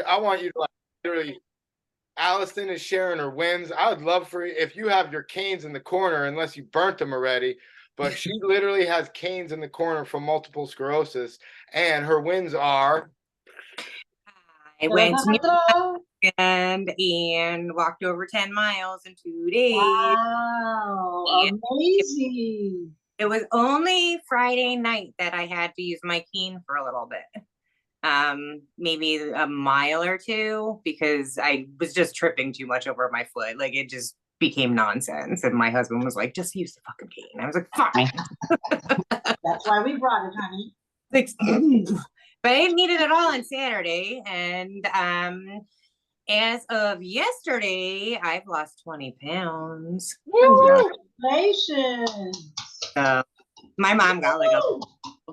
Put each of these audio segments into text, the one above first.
I want you to like literally. Allison is sharing her wins. I would love for you if you have your canes in the corner, unless you burnt them already. But she literally has canes in the corner from multiple sclerosis, and her wins are. I went to New Zealand and walked over 10 miles in 2 days. Wow, amazing. It was only Friday night that I had to use my cane for a little bit. Maybe a mile or two, because I was just tripping too much over my foot. Like it just became nonsense. And my husband was like, just use the fucking cane. I was like, fine. That's why we brought it, honey. Like, but I didn't need it at all on Saturday. And as of yesterday, I've lost 20 pounds. Congratulations. My mom got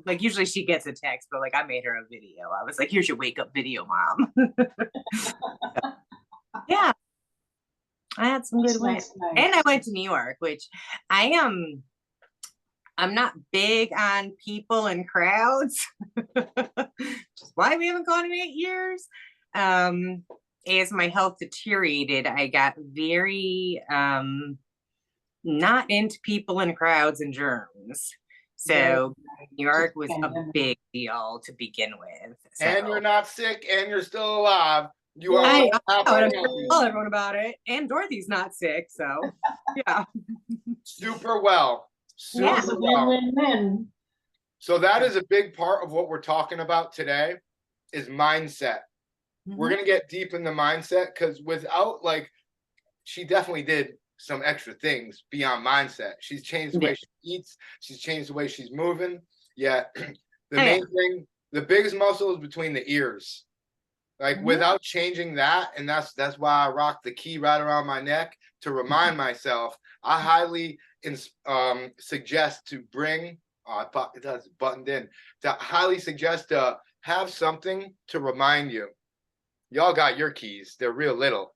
like usually she gets a text, but like I made her a video. I was like, here's your wake up video, mom. Yeah. I had some good wins. Nice. And I went to New York, which I'm not big on people and crowds. Just why we haven't gone in 8 years. As my health deteriorated, I got very not into people and crowds and germs. So New York was a big deal to begin with. So. And you're not sick, and you're still alive. You are. I tell everyone about it. And Dorothy's not sick, so yeah. Super well. Super well. Win-win-win. So that is a big part of what we're talking about today, is mindset. Mm-hmm. We're gonna get deep in the mindset, because without she definitely did some extra things beyond mindset. She's changed the way she eats. She's changed the way she's moving. Yeah. The main thing, the biggest muscle is between the ears. Without changing that, and that's why I rock the key right around my neck to remind myself. I highly suggest to bring. That's buttoned in. To highly suggest to have something to remind you. Y'all got your keys. They're real little.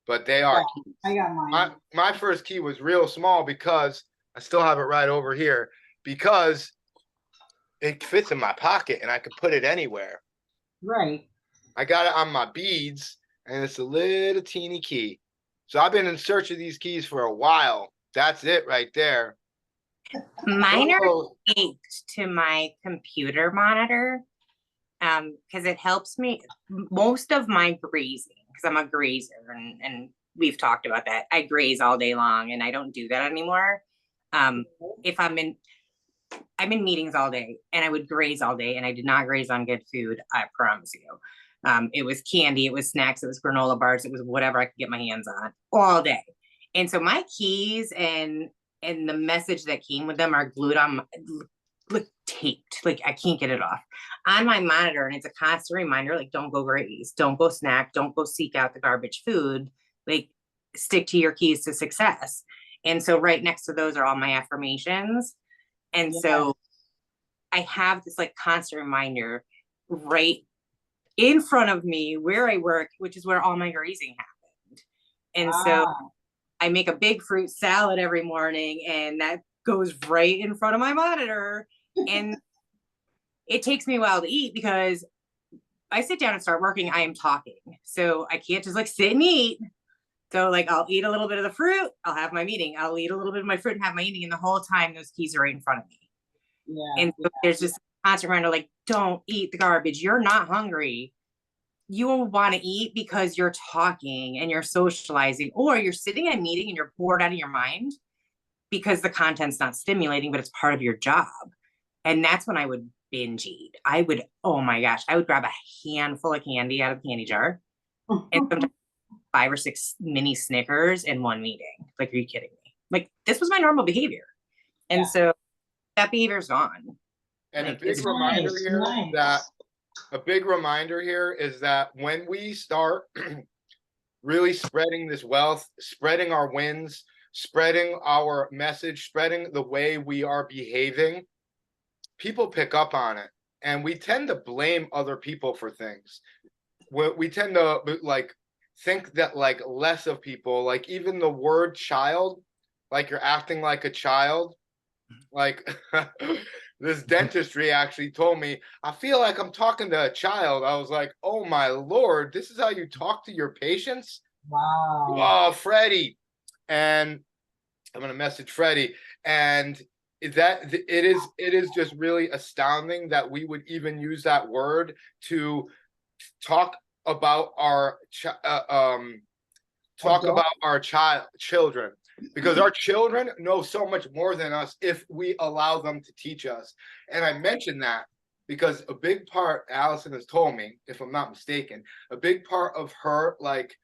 But they are keys. I got mine. My first key was real small, because I still have it right over here, because it fits in my pocket and I can put it anywhere. Right. I got it on my beads, and it's a little teeny key. So I've been in search of these keys for a while. That's it right there. Mine are taped to my computer monitor, because it helps me most of my grazing. Because I'm a grazer, and we've talked about that. I graze all day long, and I don't do that anymore. If I'm in meetings all day, and I would graze all day, and I did not graze on good food, I promise you. It was candy, it was snacks, it was granola bars, it was whatever I could get my hands on all day. And so my keys and the message that came with them are glued on, taped. I can't get it off on my monitor, and it's a constant reminder, don't go graze, don't go snack, don't go seek out the garbage food, stick to your keys to success. And so right next to those are all my affirmations. And so I have this constant reminder right in front of me where I work, which is where all my grazing happened. And so I make a big fruit salad every morning, and that goes right in front of my monitor. And it takes me a while to eat, because I sit down and start working, I am talking. So I can't just sit and eat. So I'll eat a little bit of the fruit, I'll have my meeting. I'll eat a little bit of my fruit and have my eating. And the whole time those keys are right in front of me. Yeah. And so there's this constant reminder, don't eat the garbage. You're not hungry. You will want to eat because you're talking and you're socializing, or you're sitting in a meeting and you're bored out of your mind because the content's not stimulating, but it's part of your job. And that's when I would binge eat. Oh my gosh, I would grab a handful of candy out of the candy jar and sometimes 5 or 6 mini Snickers in one meeting. Are you kidding me? This was my normal behavior. And so that behavior's gone. And a big reminder here is that when we start really spreading this wealth, spreading our wins, spreading our message, spreading the way we are behaving, people pick up on it. And we tend to blame other people for things. We tend to think that less of people, even the word child, you're acting like a child, this dentistry actually told me, I feel like I'm talking to a child. I was like, oh my Lord, this is how you talk to your patients? Wow. Oh, Freddie. And I'm gonna message Freddie. And it is just really astounding that we would even use that word to talk about our children, because our children know so much more than us if we allow them to teach us. And I mentioned that because a big part, Allison has told me, if I'm not mistaken, a big part of her like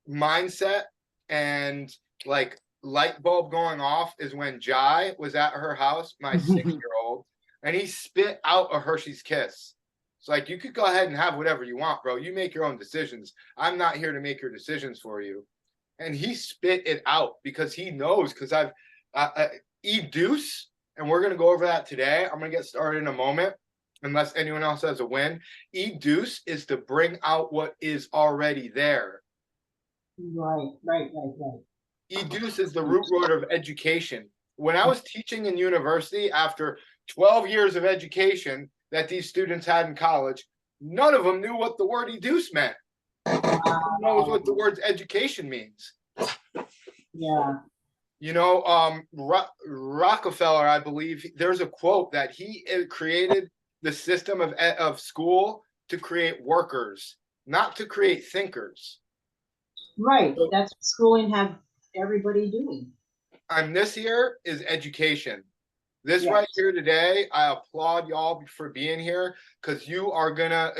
mindset and like light bulb going off is when Jai was at her house, my 6-year-old, and he spit out a Hershey's Kiss. It's like, you could go ahead and have whatever you want, bro. You make your own decisions. I'm not here to make your decisions for you. And he spit it out because he knows, because I've eat deuce, and we're going to go over that today. I'm going to get started in a moment, unless anyone else has a win. Eat deuce is to bring out what is already there. Right. Educe is the root word of education. When I was teaching in university, after 12 years of education that these students had in college, none of them knew what the word educe meant. No one knows what the word education means. Yeah. You know, Rockefeller, I believe, there's a quote that he created the system of school to create workers, not to create thinkers. Right. That's what schooling had everybody doing. And this here is education. This Yes. right here today, I applaud y'all for being here, because you are gonna,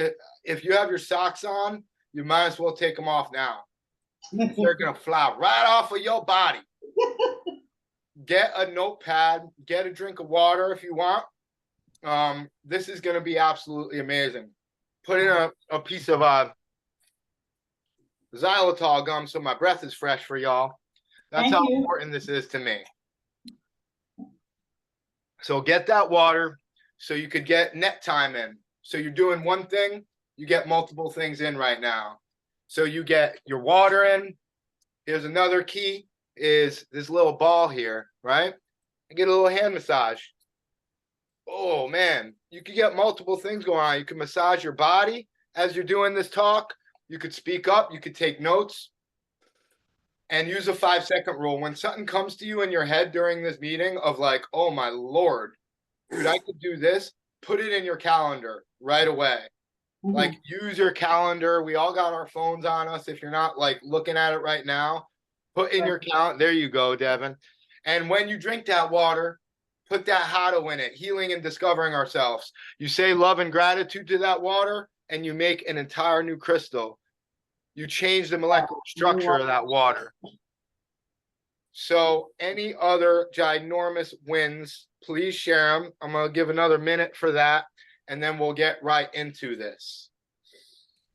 if you have your socks on, you might as well take them off now. They're gonna fly right off of your body. Get a notepad, get a drink of water if you want. This is gonna be absolutely amazing. Put in a piece of xylitol gum so my breath is fresh for y'all. That's how important this is to me. So get that water so you could get net time in. So you're doing one thing, you get multiple things in right now. So you get your water in. Here's another key, is this little ball here, right? And get a little hand massage. Oh man, you could get multiple things going on. You can massage your body as you're doing this talk. You could speak up, you could take notes, and use a 5-second rule. When something comes to you in your head during this meeting of like, oh my Lord, dude, I could do this, put it in your calendar right away. Like, use your calendar. We all got our phones on us. If you're not like looking at it right now, put in your calendar. There you go, Devin. And when you drink that water, put that Hado in it, healing and discovering ourselves. You say love and gratitude to that water, and you make an entire new crystal. You change the molecular structure of that water. So any other ginormous wins, please share them. I'm going to give another minute for that, and then we'll get right into this.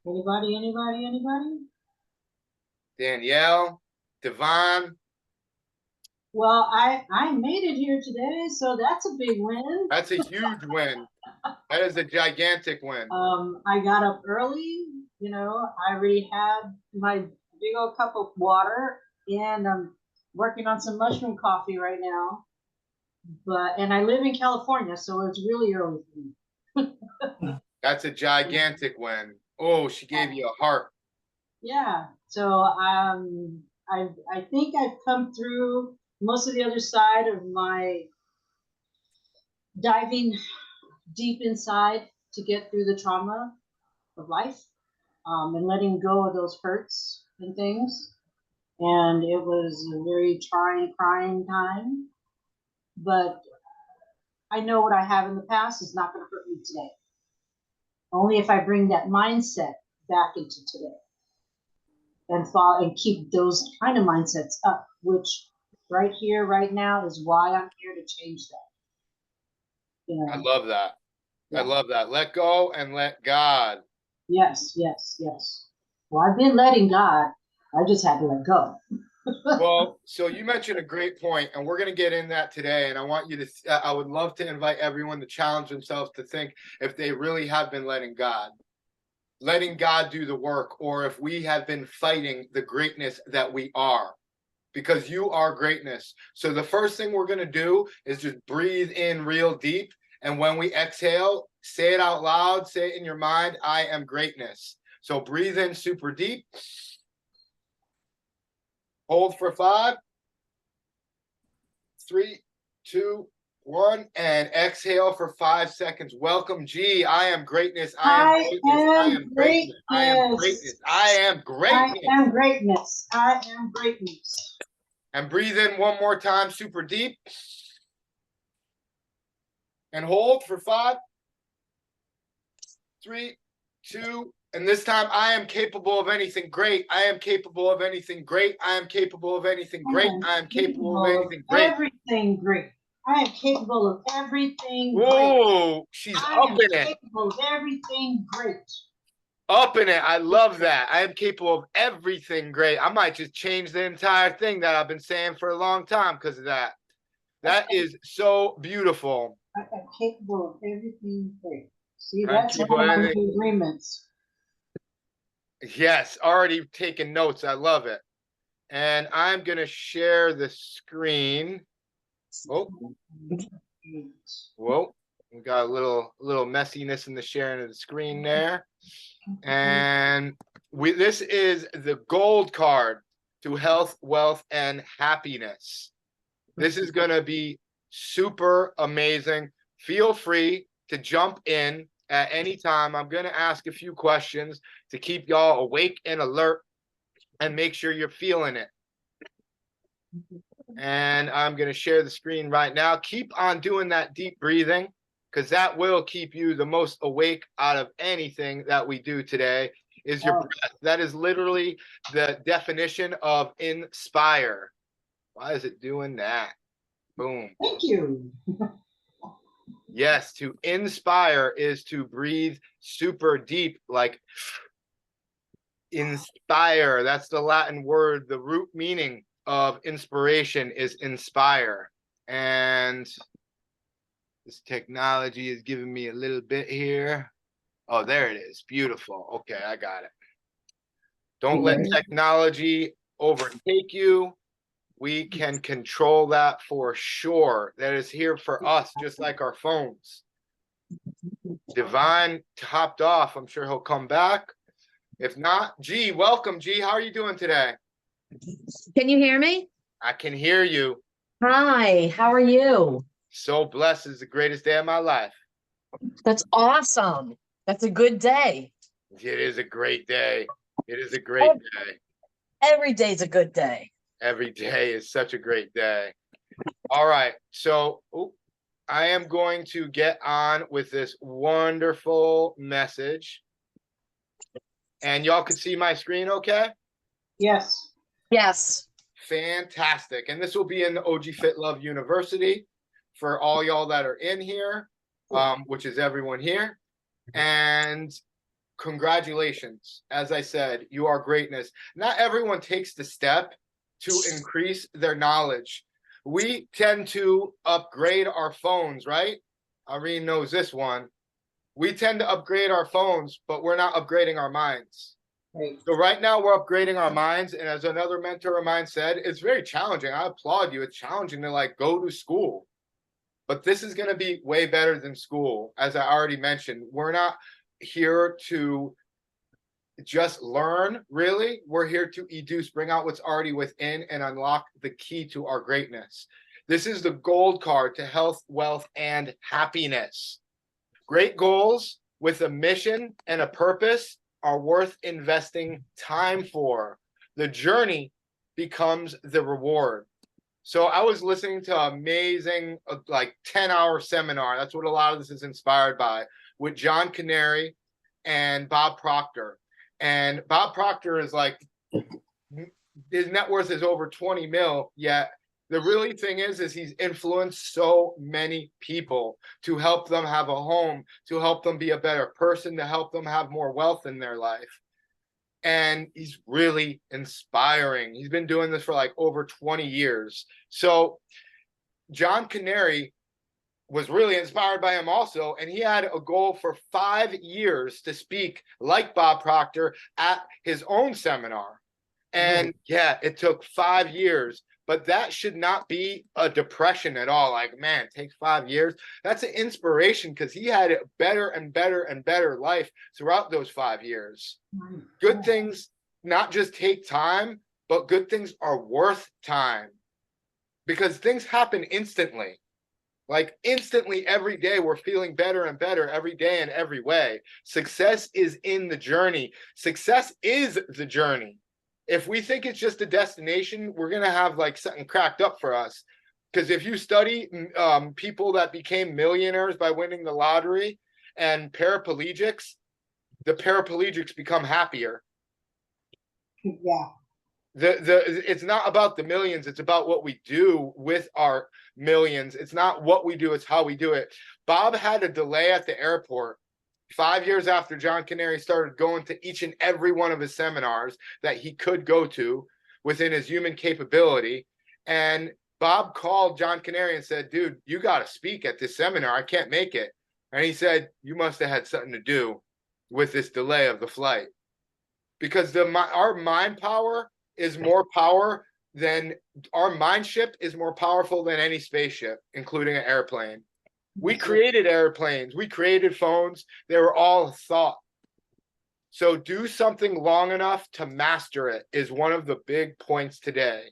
Anybody? Danielle, Devon. Well, I made it here today, so that's a big win. That's a huge win. That is a gigantic win. I got up early, you know, I already had my big old cup of water, and I'm working on some mushroom coffee right now. And I live in California, so it's really early for me. That's a gigantic win. Oh, she gave you a heart. Yeah. So I think I've come through most of the other side of my diving deep inside to get through the trauma of life, and letting go of those hurts and things. And it was a very trying, crying time. But I know what I have in the past is not going to hurt me today. Only if I bring that mindset back into today and keep those kind of mindsets up, which right here, right now is why I'm here to change that. You know? I love that. Yeah. I love that. Let go and let God. Yes. Well, I've been letting God. I just had to let go. Well, so you mentioned a great point, and we're going to get in that today. And I want you to, I would love to invite everyone to challenge themselves to think if they really have been letting God do the work, or if we have been fighting the greatness that we are. because you are greatness. So the first thing we're going to do is just breathe in real deep. And when we exhale, say it out loud, say it in your mind, I am greatness. So breathe in super deep. Hold for 5, 3, 2, 1, and exhale for 5 seconds. Welcome, G. I am greatness. I am greatness. I am greatness. I am greatness. I am greatness. I am greatness. I am greatness. And breathe in one more time, super deep. And hold for 5, 3, 2, and this time I am capable of anything great. I am capable of anything great. I am capable of anything great. I am capable of anything great. Everything great. I am capable of everything great. Whoa, she's up in it. I am capable of everything great. Up in it. I love that. I am capable of everything great. I might just change the entire thing that I've been saying for a long time because of that. That is so beautiful. I am capable of everything great. See, that's one of the agreements. Yes, already taking notes. I love it. And I'm going to share the screen. Oh, whoa. We got a little messiness in the sharing of the screen there. And this is the gold card to health, wealth, and happiness. This is going to be super amazing. Feel free to jump in at any time. I'm going to ask a few questions to keep y'all awake and alert and make sure you're feeling it. And I'm going to share the screen right now. Keep on doing that deep breathing because that will keep you the most awake out of anything that we do today is your breath. That is literally the definition of inspire. Why is it doing that? Boom. Thank you. Yes, to inspire is to breathe super deep, like inspire. That's the Latin word. The root meaning of inspiration is inspire. And this technology is giving me a little bit here. Oh, there it is. Beautiful. Okay, I got it. Don't let technology overtake you. We can control that for sure. That is here for us, just like our phones. Divine hopped off. I'm sure he'll come back. If not, G, welcome, G. How are you doing today? Can you hear me? I can hear you. Hi, how are you? So blessed. Is the greatest day of my life. That's awesome. That's a good day. It is a great day. It is a great day. Every day's a good day. Every day is such a great day. All right. So I am going to get on with this wonderful message. And y'all can see my screen okay? Yes. Yes. Fantastic. And this will be in the OG Fit Love University for all y'all that are in here, which is everyone here. And congratulations. As I said, you are greatness. Not everyone takes the step to increase their knowledge. We tend to upgrade our phones, right? Irene knows this one. We tend to upgrade our phones, but we're not upgrading our minds. Right. So right now we're upgrading our minds. And as another mentor of mine said, it's very challenging. I applaud you. It's challenging to like go to school. But this is going to be way better than school. As I already mentioned, we're not here to just learn, really. We're here to educe, bring out what's already within and unlock the key to our greatness. This is the gold card to health, wealth, and happiness. Great goals with a mission and a purpose are worth investing time for. The journey becomes the reward. So I was listening to an amazing, like 10-hour seminar. That's what a lot of this is inspired by, with John Canary and Bob Proctor. And Bob Proctor is like, his net worth is over 20 mil, yet the really thing is he's influenced so many people to help them have a home, to help them be a better person, to help them have more wealth in their life. And he's really inspiring. He's been doing this for like over 20 years. So John Canary was really inspired by him also, and he had a goal for 5 years to speak like Bob Proctor at his own seminar. And yeah, it took 5 years, but that should not be a depression at all. Like, man, it takes 5 years. That's an inspiration because he had a better and better and better life throughout those 5 years. Good things not just take time, but good things are worth time because things happen instantly. Like instantly every day, we're feeling better and better every day in every way. Success is in the journey. Success is the journey. If we think it's just a destination, we're going to have like something cracked up for us. Because if you study people that became millionaires by winning the lottery and paraplegics, the paraplegics become happier. Yeah. It's not about the millions, it's about what we do with our millions. It's not what we do, it's how we do it. Bob had a delay at the airport 5 years after John Canary started going to each and every one of his seminars that he could go to within his human capability. And Bob called John Canary and said, dude, you got to speak at this seminar. I can't make it. And he said, you must have had something to do with this delay of the flight. Because our mind power is more power than our mind ship is more powerful than any spaceship, including an airplane. We created airplanes, we created phones, they were all thought. So do something long enough to master it is one of the big points today.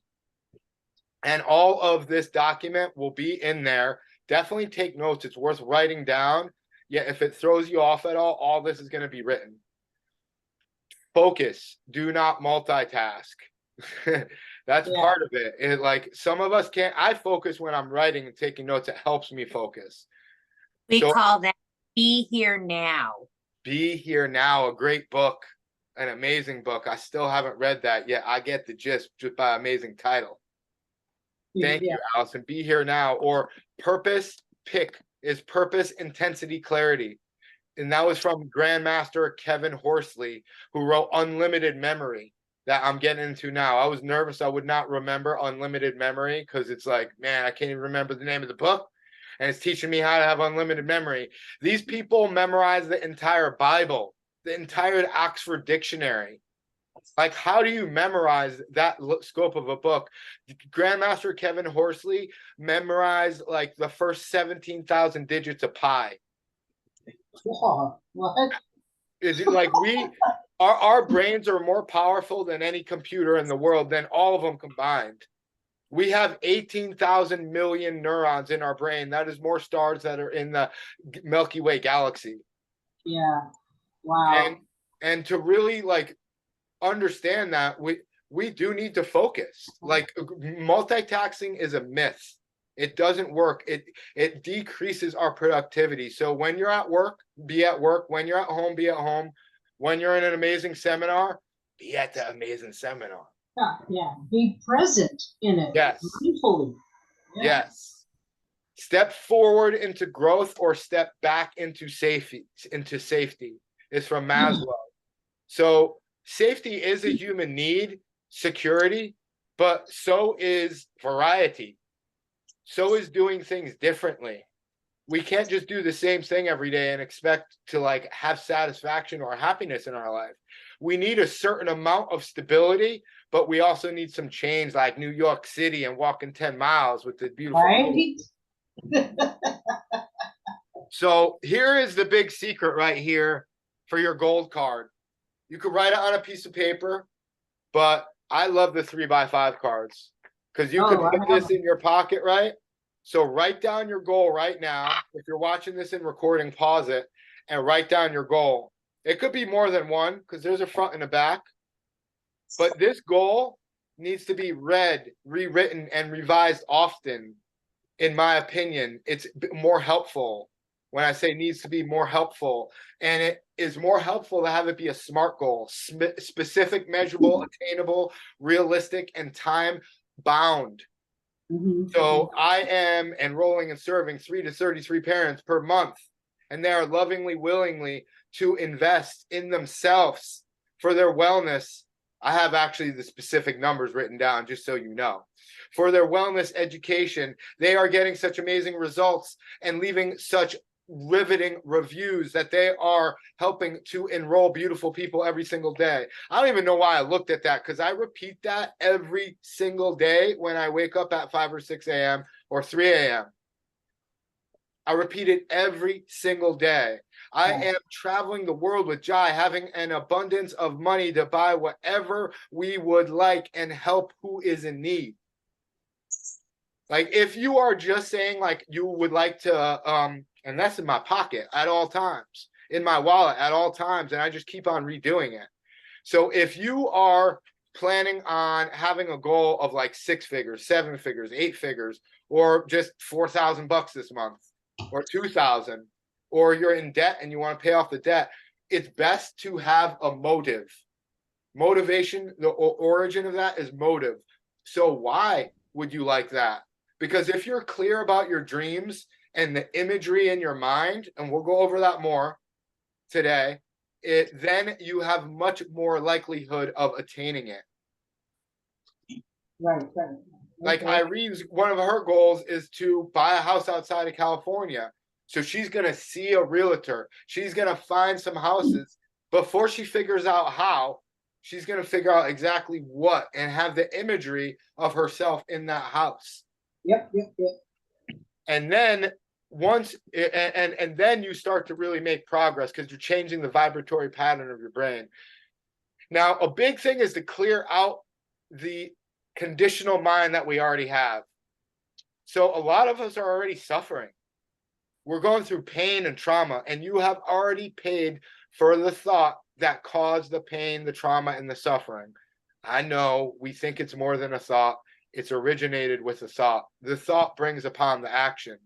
And all of this document will be in there. Definitely take notes. It's worth writing down. Yeah, if it throws you off at all this is going to be written. Focus. Do not multitask. That's part of it. Like some of us can't. I focus when I'm writing and taking notes. It helps me focus. We call that Be Here Now. Be Here Now, a great book, an amazing book. I still haven't read that yet. I get the gist just by amazing title. Thank you, Allison. Be Here Now, or Purpose Pick is Purpose, Intensity, Clarity. And that was from Grandmaster Kevin Horsley, who wrote Unlimited Memory that I'm getting into now. I was nervous I would not remember Unlimited Memory because it's like, man, I can't even remember the name of the book. And it's teaching me how to have unlimited memory. These people memorize the entire Bible, the entire Oxford Dictionary. Like, how do you memorize that scope of a book? Grandmaster Kevin Horsley memorized like the first 17,000 digits of pi. Whoa, what? Is it like our brains are more powerful than any computer in the world, than all of them combined. We have 18,000 million neurons in our brain. That is more stars that are in the Milky Way galaxy. Yeah. Wow. And to really like understand that we do need to focus. Like multitasking is a myth. It doesn't work. It decreases our productivity. So when you're at work, be at work. When you're at home, be at home. When you're in an amazing seminar, be at the amazing seminar. Yeah. Be present in it. Yes. Mindfully. Yeah. Yes. Step forward into growth or step back into safety. It's from Maslow. So safety is a human need, security, but so is variety. So is doing things differently. We can't just do the same thing every day and expect to like have satisfaction or happiness in our life. We need a certain amount of stability, but we also need some change, like New York City and walking 10 miles with the beautiful. Right? So here is the big secret right here for your gold card. You could write it on a piece of paper, but I love the 3x5 cards because you could put this in your pocket, right? So write down your goal right now. If you're watching this in recording, pause it and write down your goal. It could be more than one because there's a front and a back. But this goal needs to be read, rewritten, and revised often. In my opinion, it's more helpful. When I say needs to be more helpful, and it is more helpful to have it be a SMART goal, specific, measurable, attainable, realistic, and time bound. So I am enrolling and serving 3 to 33 parents per month, and they are lovingly, willingly to invest in themselves for their wellness. I have actually the specific numbers written down just so you know. For their wellness education, they are getting such amazing results and leaving such riveting reviews, that they are helping to enroll beautiful people every single day. I don't even know why I looked at that, because I repeat that every single day when I wake up at 5 or 6 a.m. or 3 a.m. I repeat it every single day. I am traveling the world with Jai, having an abundance of money to buy whatever we would like and help who is in need. Like, if you are just saying like you would like to, and that's in my pocket at all times, in my wallet at all times, and I just keep on redoing it. So if you are planning on having a goal of like 6 figures, 7 figures, 8 figures, or just $4,000 this month, or 2,000, or you're in debt and you want to pay off the debt, it's best to have a motive. Motivation, the origin of that is motive. So why would you like that? Because if you're clear about your dreams and the imagery in your mind, and we'll go over that more today, then you have much more likelihood of attaining it. Right. Like Okay. Irene's, one of her goals is to buy a house outside of California. So she's going to see a realtor. She's going to find some houses. Before she figures out how, she's going to figure out exactly what and have the imagery of herself in that house. Yep. And then once, and then you start to really make progress, because you're changing the vibratory pattern of your brain. Now, a big thing is to clear out the conditional mind that we already have. So a lot of us are already suffering. We're going through pain and trauma, and you have already paid for the thought that caused the pain, the trauma, and the suffering. I know we think it's more than a thought. It's originated with a thought. The thought brings upon the action.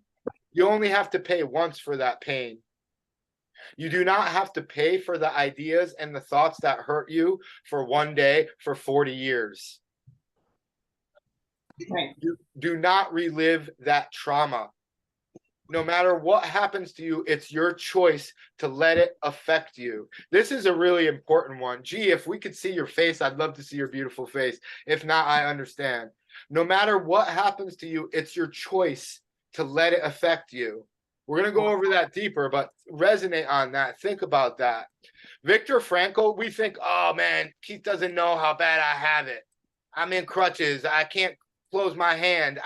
You only have to pay once for that pain. You do not have to pay for the ideas and the thoughts that hurt you for one day, for 40 years. Right. Do not relive that trauma. No matter what happens to you, it's your choice to let it affect you. This is a really important one. Gee, if we could see your face, I'd love to see your beautiful face. If not, I understand. No matter what happens to you, it's your choice to let it affect you. We're going to go over that deeper, but resonate on that. Think about that. Viktor Frankl, we think, oh man, Keith doesn't know how bad I have it. I'm in crutches. I can't close my hand.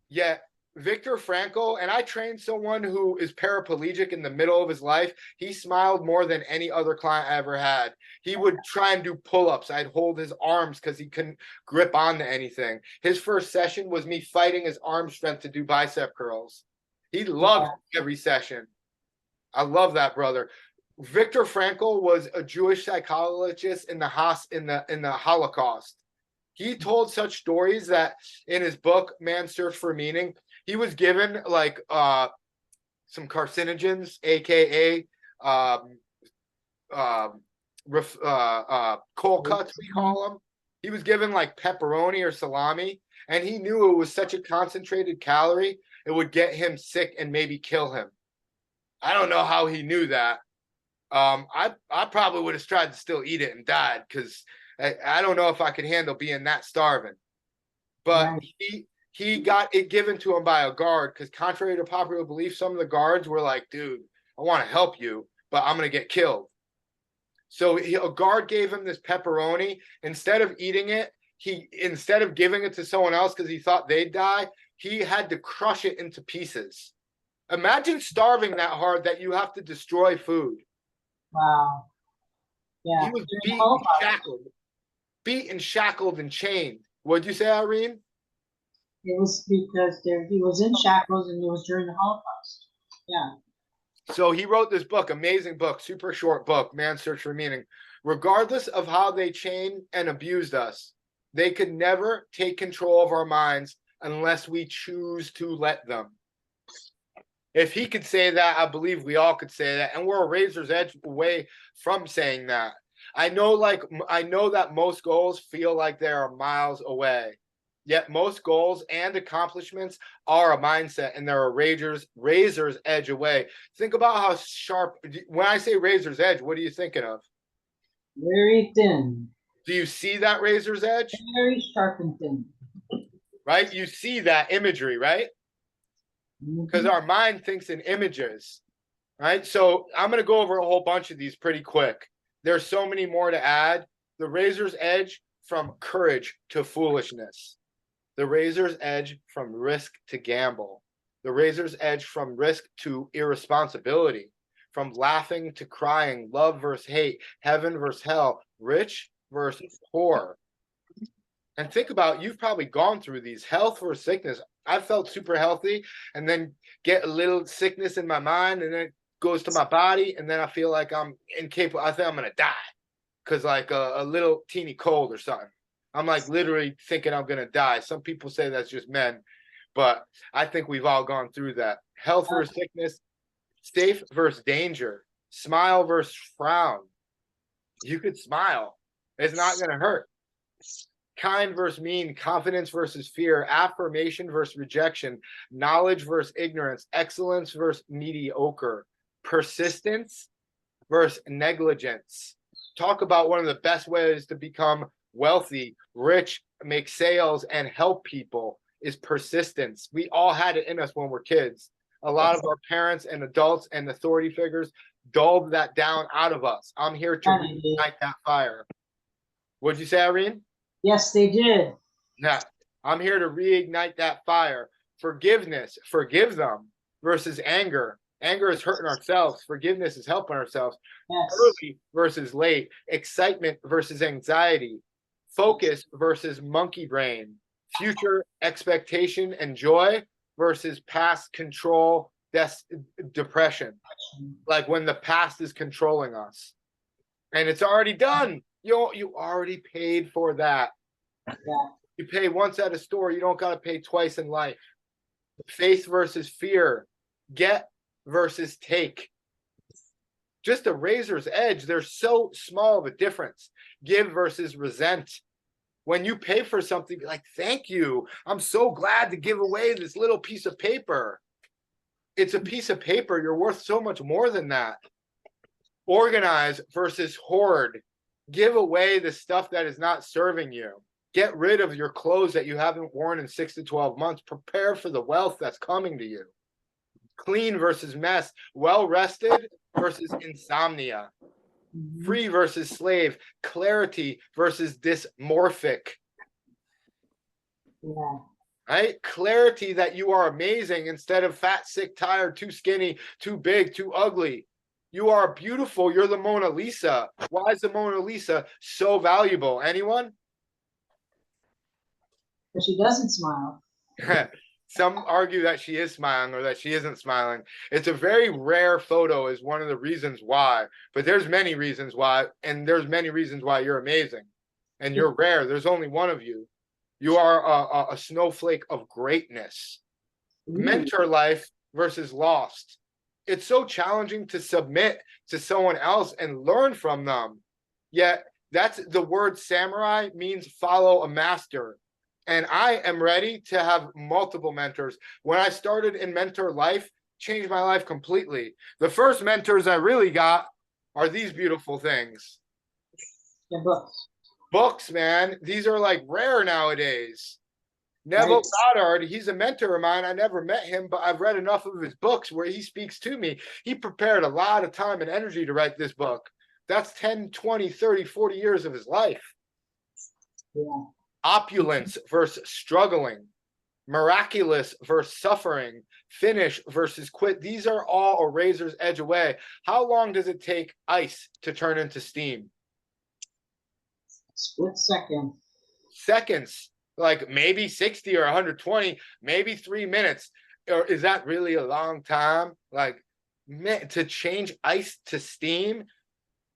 Yeah, Viktor Frankl, and I trained someone who is paraplegic in the middle of his life. He smiled more than any other client I ever had. He would try and do pull-ups. I'd hold his arms because he couldn't grip onto anything. His first session was me fighting his arm strength to do bicep curls. He loved every session. I love that, brother. Viktor Frankl was a Jewish psychologist in the Holocaust. He told such stories that in his book, Man's Search for Meaning, he was given like some carcinogens, aka cold cuts, we call them. He was given like pepperoni or salami, and he knew it was such a concentrated calorie, it would get him sick and maybe kill him. I don't know how he knew that. I probably would have tried to still eat it and died, because I don't know if I could handle being that starving. But right. He got it given to him by a guard, because contrary to popular belief, some of the guards were like, dude, I want to help you, but I'm going to get killed. So a guard gave him this pepperoni. Instead of eating it, instead of giving it to someone else because he thought they'd die, he had to crush it into pieces. Imagine starving that hard that you have to destroy food. Wow. Yeah. He was beaten, shackled, and chained. What'd you say, Irene? It was because he was in shackles, and it was during the Holocaust. Yeah. So he wrote this book, amazing book, super short book, Man's Search for Meaning. Regardless of how they chained and abused us, they could never take control of our minds unless we choose to let them. If he could say that, I believe we all could say that. And we're a razor's edge away from saying that. I know that most goals feel like they are miles away. Yet most goals and accomplishments are a mindset, and they're a razor's edge away. Think about how sharp, when I say razor's edge, what are you thinking of? Very thin. Do you see that razor's edge? Very sharp and thin. Right? You see that imagery, right? because our mind thinks in images, right? So I'm going to go over a whole bunch of these pretty quick. There's so many more to add. The razor's edge from courage to foolishness. The razor's edge from risk to gamble. The razor's edge from risk to irresponsibility. From laughing to crying, love versus hate, heaven versus hell, rich versus poor. And think about, you've probably gone through these, health versus sickness. I felt super healthy and then get a little sickness in my mind, and then it goes to my body, and then I feel like I'm incapable. I think I'm gonna die because like a little teeny cold or something. I'm like literally thinking I'm gonna die. Some people say that's just men, but I think we've all gone through that. Health versus sickness, safe versus danger, smile versus frown. You could smile. It's not gonna hurt. Kind versus mean, confidence versus fear, affirmation versus rejection, knowledge versus ignorance, excellence versus mediocre, persistence versus negligence. Talk about one of the best ways to become wealthy, rich, make sales, and help people is persistence. We all had it in us when we're kids. A lot of our parents and adults and authority figures dulled that down out of us. I'm here to reignite that fire. What'd you say, Irene? Yes, they did. Yeah, I'm here to reignite that fire. Forgiveness, forgive them versus anger. Anger is hurting ourselves. Forgiveness is helping ourselves. Yes. Early versus late. Excitement versus anxiety. Focus versus monkey brain. Future expectation and joy versus past control, depression. Like when the past is controlling us. And it's already done. You already paid for that. Yeah. You pay once at a store, you don't got to pay twice in life. Faith versus fear, get versus take. Just a razor's edge. There's so small of a difference. Give versus resent. When you pay for something, be like, thank you. I'm so glad to give away this little piece of paper. It's a piece of paper. You're worth so much more than that. Organize versus hoard. Give away the stuff that is not serving you. Get rid of your clothes that you haven't worn in 6 to 12 months. Prepare for the wealth that's coming to you. Clean versus mess. Well rested versus insomnia. Free versus slave. Clarity versus dysmorphic. Yeah. Right? Clarity that you are amazing instead of fat, sick, tired, too skinny, too big, too ugly. You are beautiful. You're the Mona Lisa. Why is the Mona Lisa so valuable? Anyone? But she doesn't smile. Some argue that she is smiling or that she isn't smiling. It's a very rare photo is one of the reasons why. But there's many reasons why. And there's many reasons why you're amazing. And you're rare. There's only one of you. You are a snowflake of greatness. Mentor life versus lost. It's so challenging to submit to someone else and learn from them. Yet that's the word samurai means follow a master. And I am ready to have multiple mentors. When I started in mentor life, changed my life completely. The first mentors I really got are these beautiful things. Yeah, books. Books, man. These are like rare nowadays. Neville Goddard, he's a mentor of mine. I never met him, but I've read enough of his books where he speaks to me. He prepared a lot of time and energy to write this book. That's 10, 20, 30, 40 years of his life. Yeah. Opulence versus struggling. Miraculous versus suffering. Finish versus quit. These are all a razor's edge away. How long does it take ice to turn into steam? Split second. Seconds. Like maybe 60 or 120, maybe 3 minutes. Or is that really a long time? Like, man, to change ice to steam,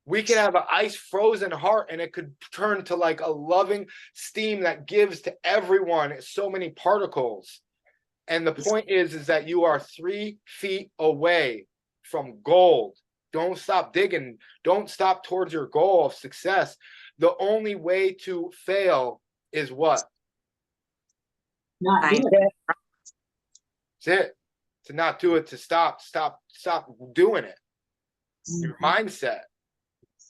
we could have an ice frozen heart and it could turn to like a loving steam that gives to everyone so many particles. And the point is that you are 3 feet away from gold. Don't stop digging. Don't stop towards your goal of success. The only way to fail is what? Not do it. That's it. To not do it, to stop doing it. Your mindset.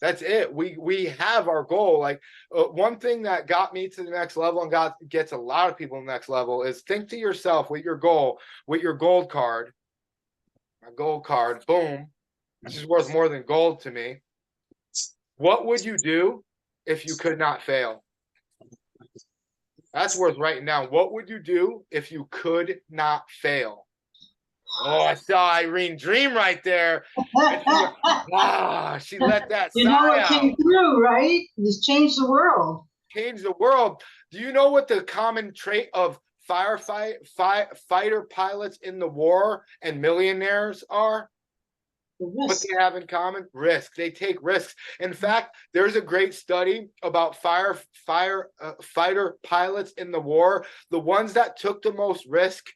That's it. We have our goal. Like one thing that got me to the next level and gets a lot of people to the next level is think to yourself with your goal, with your gold card. A gold card, boom. This is worth more than gold to me. What would you do if you could not fail? That's worth writing down. What would you do if you could not fail? Oh, I saw Irene dream right there. She let that You know sigh what came out. through, right? This changed the world. Change the world. Do you know what the common trait of fighter pilots in the war and millionaires are? The What risk. they have in common? Risk. They take risks. In fact, there's a great study about fighter pilots in the war. The ones that took the most risk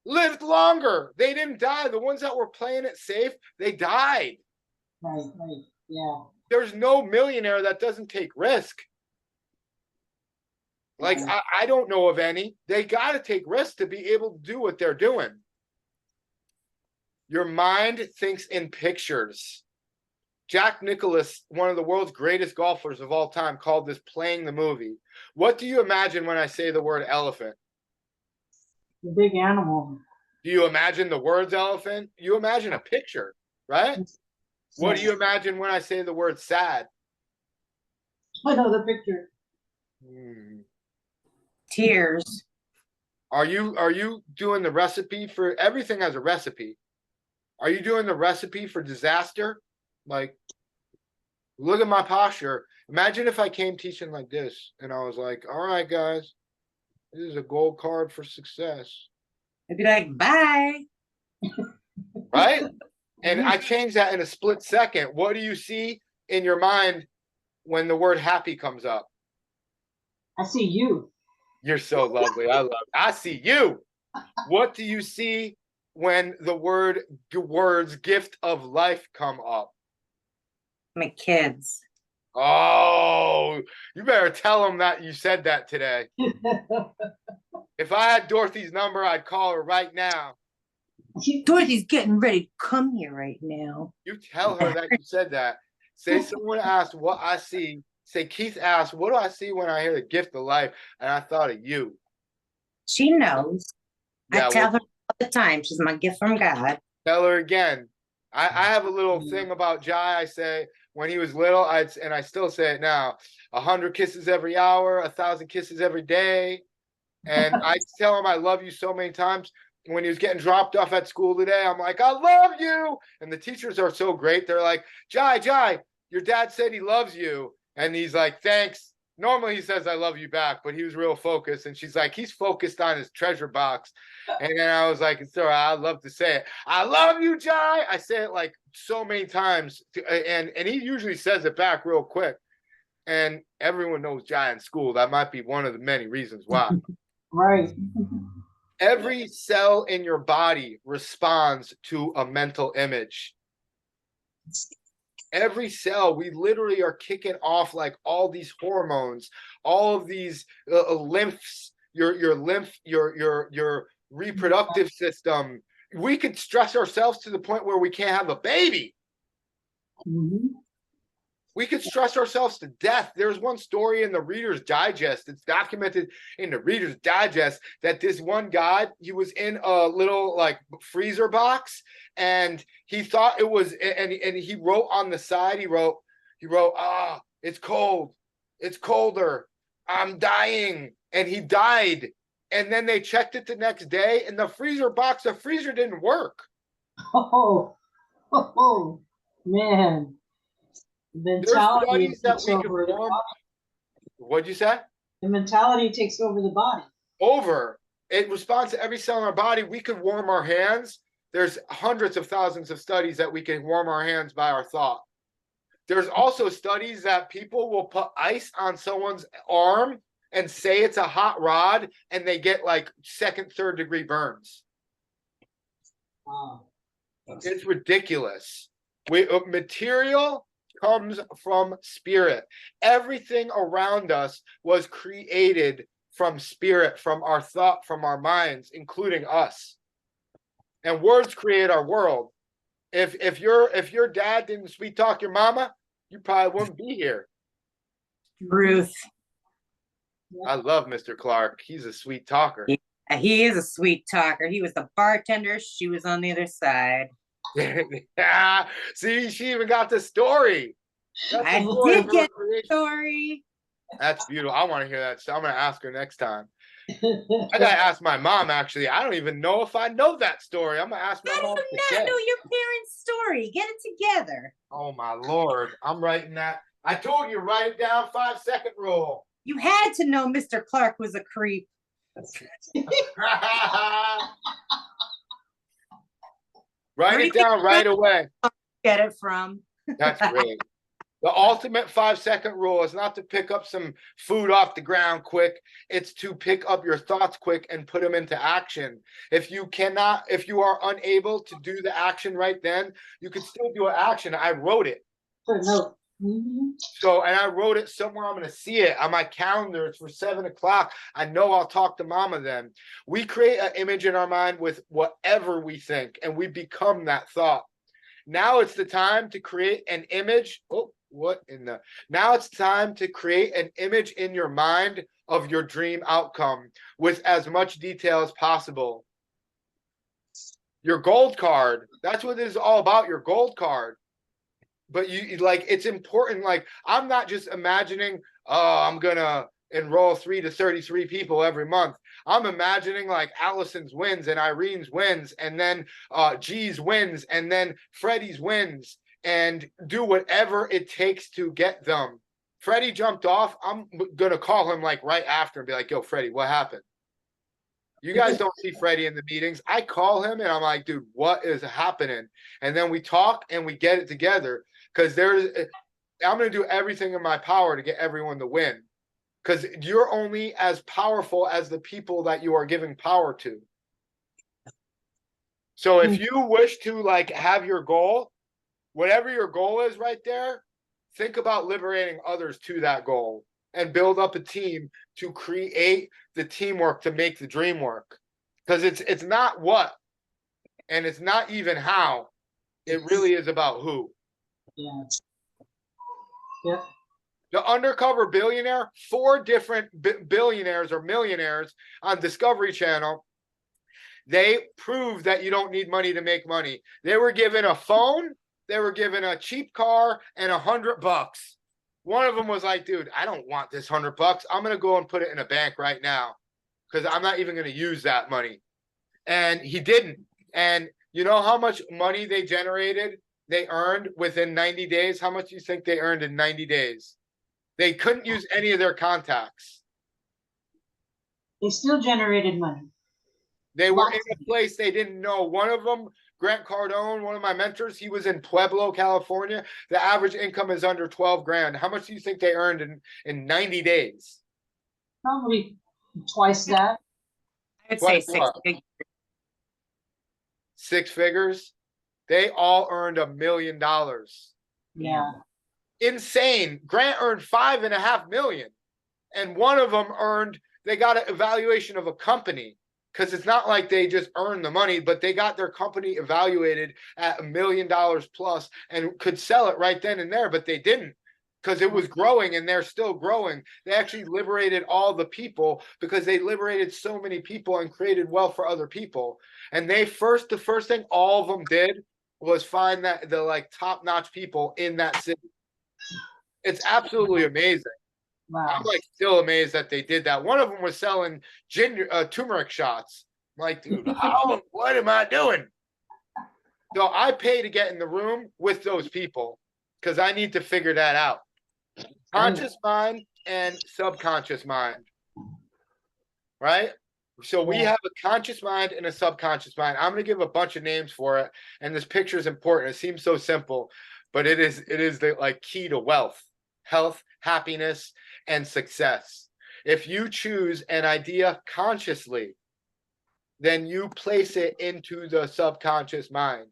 lived longer. They didn't die. The ones that were playing it safe, they died. Right, right. Yeah. There's no millionaire that doesn't take risk. Like, I don't know of any. They got to take risks to be able to do what they're doing. Your mind thinks in pictures. Jack Nicklaus, one of the world's greatest golfers of all time, called this playing the movie. What do you imagine when I say the word elephant? The big animal. Do you imagine the words elephant? You imagine a picture, right? What do you imagine when I say the word sad? I know the picture. Tears. Are you doing the recipe for everything has a recipe? Are you doing the recipe for disaster? Like, look at my posture. Imagine if I came teaching like this and I was like, all right, guys, this is a gold card for success. I'd be like, bye. Right? And I changed that in a split second. What do you see in your mind when the word happy comes up? I see you. You're so lovely. I love it. I see you. What do you see when the words gift of life come up? My kids. Oh, you better tell them that you said that today. If I had Dorothy's number, I'd call her right now. Dorothy's getting ready to come here right now. You tell her that you said that. Say someone asked what I see. Say Keith asked, what do I see when I hear the gift of life? And I thought of you. She knows. Yeah, I tell her all the time. She's my gift from God. Tell her again. I have a little thing about Jai. I say when he was little, and I still say it now, 100 kisses every hour, 1,000 kisses every day. And I tell him I love you so many times. When he was getting dropped off at school today, I'm like, I love you. And the teachers are so great. They're like, Jai, your dad said he loves you. And he's like, thanks. Normally he says I love you back, but he was real focused. And she's like, he's focused on his treasure box. And then I was like, it's all right. I'd love to say it. I love you, Jai. I say it like so many times. And he usually says it back real quick. And everyone knows Jai in school. That might be one of the many reasons why. Right. Every cell in your body responds to a mental image. Every cell, we literally are kicking off like all these hormones, all of these lymphs, your lymph, your reproductive system. We could stress ourselves to the point where we can't have a baby. Mm-hmm. We could stress ourselves to death. There's one story in the Reader's Digest. It's documented in the Reader's Digest that this one guy, he was in a little like freezer box and he thought it was, and he wrote on the side, he wrote, it's cold. It's colder. I'm dying. And he died. And then they checked it the next day and the freezer didn't work. Oh, man. Mentality takes over the body. What'd you say? The mentality takes over the body. It responds to every cell in our body. We could warm our hands. There's hundreds of thousands of studies that we can warm our hands by our thought. There's also studies that people will put ice on someone's arm and say it's a hot rod and they get like second, third degree burns. Wow. It's ridiculous. Material comes from spirit. Everything around us was created from spirit, from our thought, from our minds, including us. And words create our world. If your dad didn't sweet talk your mama, you probably wouldn't be here. Ruth. I love Mr. Clark. He's a sweet talker. He is a sweet talker. He was the bartender. She was on the other side. Yeah. See, she even got the story. That's I the story did of get her creation. Story. That's beautiful. I want to hear that. So I'm gonna ask her next time. I gotta ask my mom. Actually, I don't even know if I know that story. I'm gonna ask my How do mom you not today. know your parents' story? Get it together. Oh my lord! I'm writing that. I told you, write it down. 5-second rule. You had to know Mr. Clark was a creep. Write it down right away. Get it from. That's great. The ultimate 5-second rule is not to pick up some food off the ground quick. It's to pick up your thoughts quick and put them into action. If you are unable to do the action right then, you can still do an action. I wrote it. For a note. Mhm. So, and I wrote it somewhere. I'm going to see it on my calendar. It's for 7 o'clock. I know I'll talk to mama then. We create an image in our mind with whatever we think, and we become that thought. Now it's the time to create an image. Oh, now it's time to create an image in your mind of your dream outcome with as much detail as possible. Your gold card. That's what this is all about, your gold card. But you like, it's important. Like, I'm not just imagining, oh, I'm gonna enroll 3 to 33 people every month. I'm imagining like Allison's wins and Irene's wins, and then G's wins, and then Freddie's wins, and do whatever it takes to get them. Freddie jumped off. I'm gonna call him like right after and be like, yo, Freddie, what happened? You guys don't see Freddie in the meetings. I call him and I'm like, dude, what is happening? And then we talk and we get it together. Because I'm going to do everything in my power to get everyone to win. Because you're only as powerful as the people that you are giving power to. So if you wish to like have your goal, whatever your goal is right there, think about liberating others to that goal and build up a team to create the teamwork to make the dream work. Because it's not what, and it's not even how. It really is about who. Yeah. Yep. The Undercover Billionaire, 4 different billionaires or millionaires on Discovery Channel. They proved that you don't need money to make money. They were given a phone, they were given a cheap car, and $100. One of them was like, dude, I don't want this $100. I'm going to go and put it in a bank right now because I'm not even going to use that money. And he didn't. And you know how much money they generated? They earned within 90 days. How much do you think they earned in 90 days? They couldn't use any of their contacts. They still generated money. They were in a place they didn't know. One of them, Grant Cardone, one of my mentors, he was in Pueblo, California. The average income is under 12 grand. How much do you think they earned in 90 days? Probably twice that. I would say Twice 6 what? figures. 6 figures? They all earned $1 million. Yeah. Insane. Grant earned $5.5 million. And one of them earned, they got an evaluation of a company. Because it's not like they just earned the money, but they got their company evaluated at $1 million plus and could sell it right then and there, but they didn't because it was growing and they're still growing. They actually liberated all the people because they liberated so many people and created wealth for other people. And the first thing all of them did was find that the like top-notch people in that city. It's absolutely amazing. Wow. I'm like still amazed that they did that. One of them was selling turmeric shots. I'm like, dude, what am I doing? So I pay to get in the room with those people because I need to figure that out. Conscious mind and subconscious mind. Right? So we have a conscious mind and a subconscious mind. I'm going to give a bunch of names for it. And this picture is important. It seems so simple, but it is the like key to wealth, health, happiness, and success. If you choose an idea consciously, then you place it into the subconscious mind.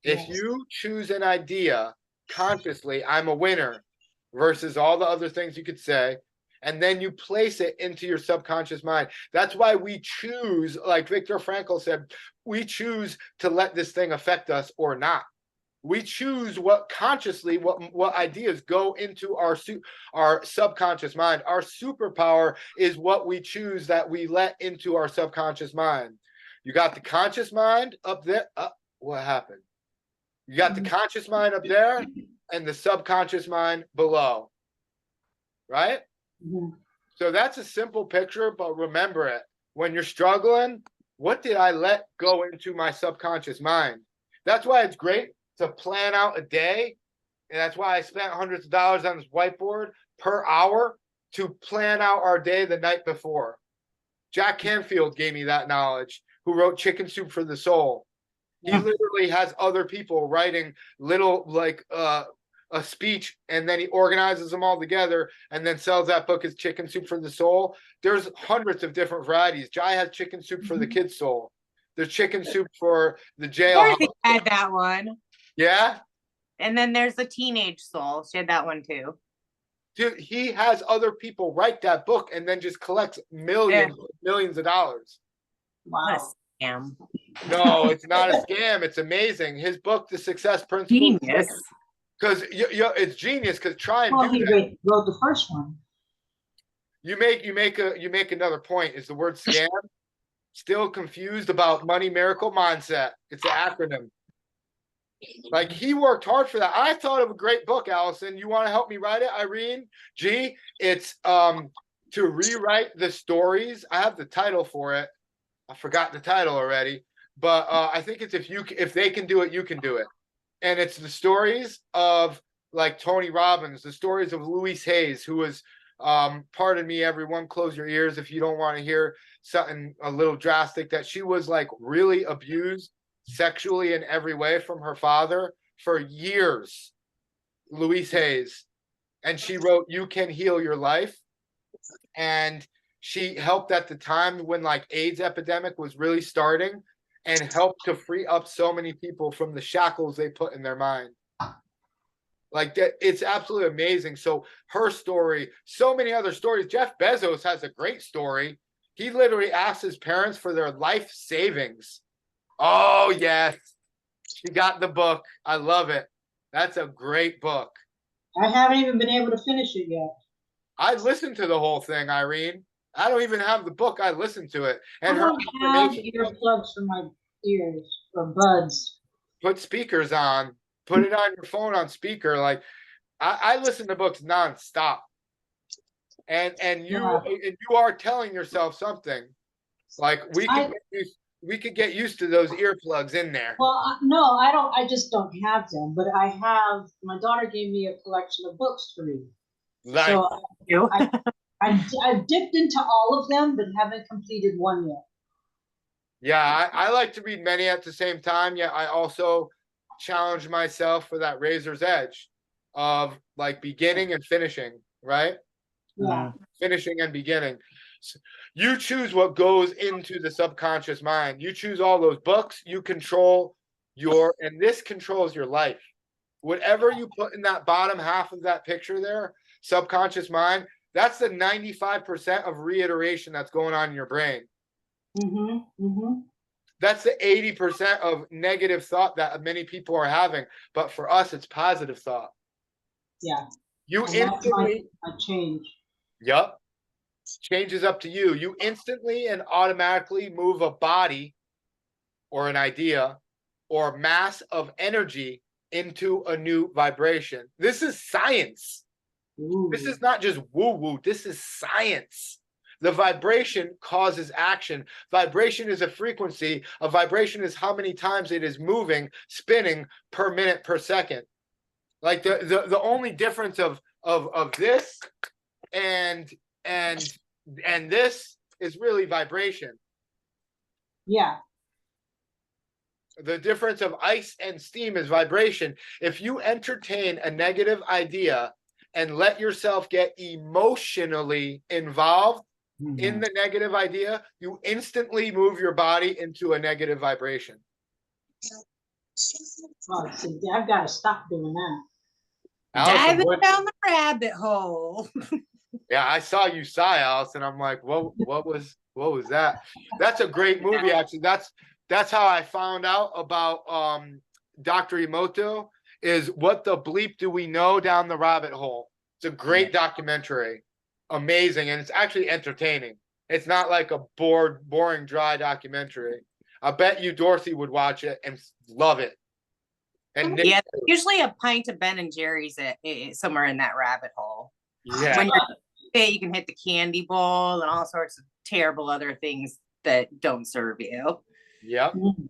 If you choose an idea consciously, I'm a winner, versus all the other things you could say, and then you place it into your subconscious mind. That's why we choose, like Viktor Frankl said, we choose to let this thing affect us or not. We choose what consciously, what ideas go into our subconscious mind. Our superpower is what we choose that we let into our subconscious mind. You got the conscious mind up there. What happened? You got the conscious mind up there and the subconscious mind below. Right? Mhm. So that's a simple picture, but remember it. When you're struggling, what did I let go into my subconscious mind? That's why it's great to plan out a day. And that's why I spent hundreds of dollars on this whiteboard per hour to plan out our day the night before. Jack Canfield gave me that knowledge, who wrote Chicken Soup for the Soul. He literally has other people writing little like a speech, and then he organizes them all together and then sells that book as Chicken Soup for the Soul. There's hundreds of different varieties. Jai has Chicken Soup for the Kid's Soul. There's Chicken Soup for the jail. Dorothy had that one. Yeah. And then there's the Teenage Soul. She had that one too. Dude, he has other people write that book and then just collects millions of dollars. What Wow. a scam. No, it's not a scam. It's amazing. His book, The Success Principle. Genius. Because it's genius. Because try and Well, do he that. wrote the first one. You make another point. Is the word scam still confused about money miracle mindset? It's an acronym. Like, he worked hard for that. I thought of a great book, Allison. You want to help me write it, Irene G? It's to rewrite the stories. I have the title for it. I forgot the title already, but I think it's if they can do it, you can do it. And it's the stories of like Tony Robbins, the stories of Louise Hayes, who was pardon me, everyone, close your ears if you don't want to hear something a little drastic, that she was like really abused sexually in every way from her father for years. Louise Hayes. And she wrote You Can Heal Your Life. And she helped at the time when like AIDS epidemic was really starting, and helped to free up so many people from the shackles they put in their mind. Like that, it's absolutely amazing. So her story, so many other stories. Jeff Bezos has a great story. He literally asked his parents for their life savings. Oh, yes. She got the book. I love it. That's a great book. I haven't even been able to finish it yet. I listened to the whole thing, Irene. I don't even have the book. I listened to it. And I her don't have information, earplugs for my ears or buds. put speakers on, put it on your phone on speaker. Like, I listen to books nonstop. And you are telling yourself something. Like, we could get used to those earplugs in there. Well, no, I don't. I just don't have them. But I have. My daughter gave me a collection of books to read. Like, So You? I've dipped into all of them, but haven't completed one yet. yeah, I like to read many at the same time. Yeah, I also challenge myself for that razor's edge of like beginning and finishing, right? Yeah. Finishing and beginning. So you choose what goes into the subconscious mind. You choose all those books. You control and this controls your life. Whatever you put in that bottom half of that picture there, subconscious mind, that's the 95% of reiteration that's going on in your brain. Mm-hmm. Mm-hmm. That's the 80% of negative thought that many people are having. But for us, it's positive thought. Yeah. You And that's instantly, my change. yep, change is up to you. You instantly and automatically move a body or an idea or mass of energy into a new vibration. This is science. Ooh. This is not just woo-woo. This is science. The vibration causes action. Vibration is a frequency. A vibration is how many times it is moving, spinning per minute per second. Like the only difference of this and this is really vibration. Yeah. The difference of ice and steam is vibration. If you entertain a negative idea and let yourself get emotionally involved in the negative idea, you instantly move your body into a negative vibration. Oh, see, I've got to stop doing that. Allison, Diving down the rabbit hole. yeah, I saw you sigh, Allison. I'm like, what was that? That's a great movie, actually. That's how I found out about Dr. Emoto is What the Bleep Do We Know Down the Rabbit Hole. It's a great documentary. Amazing. And it's actually entertaining. It's not like a boring, dry documentary. I bet you Dorothy would watch it and love it. And Nick, Yeah, usually a pint of Ben and Jerry's somewhere in that rabbit hole. yeah, When you're fit, you can hit the candy bowl and all sorts of terrible other things that don't serve you. yep, Mm.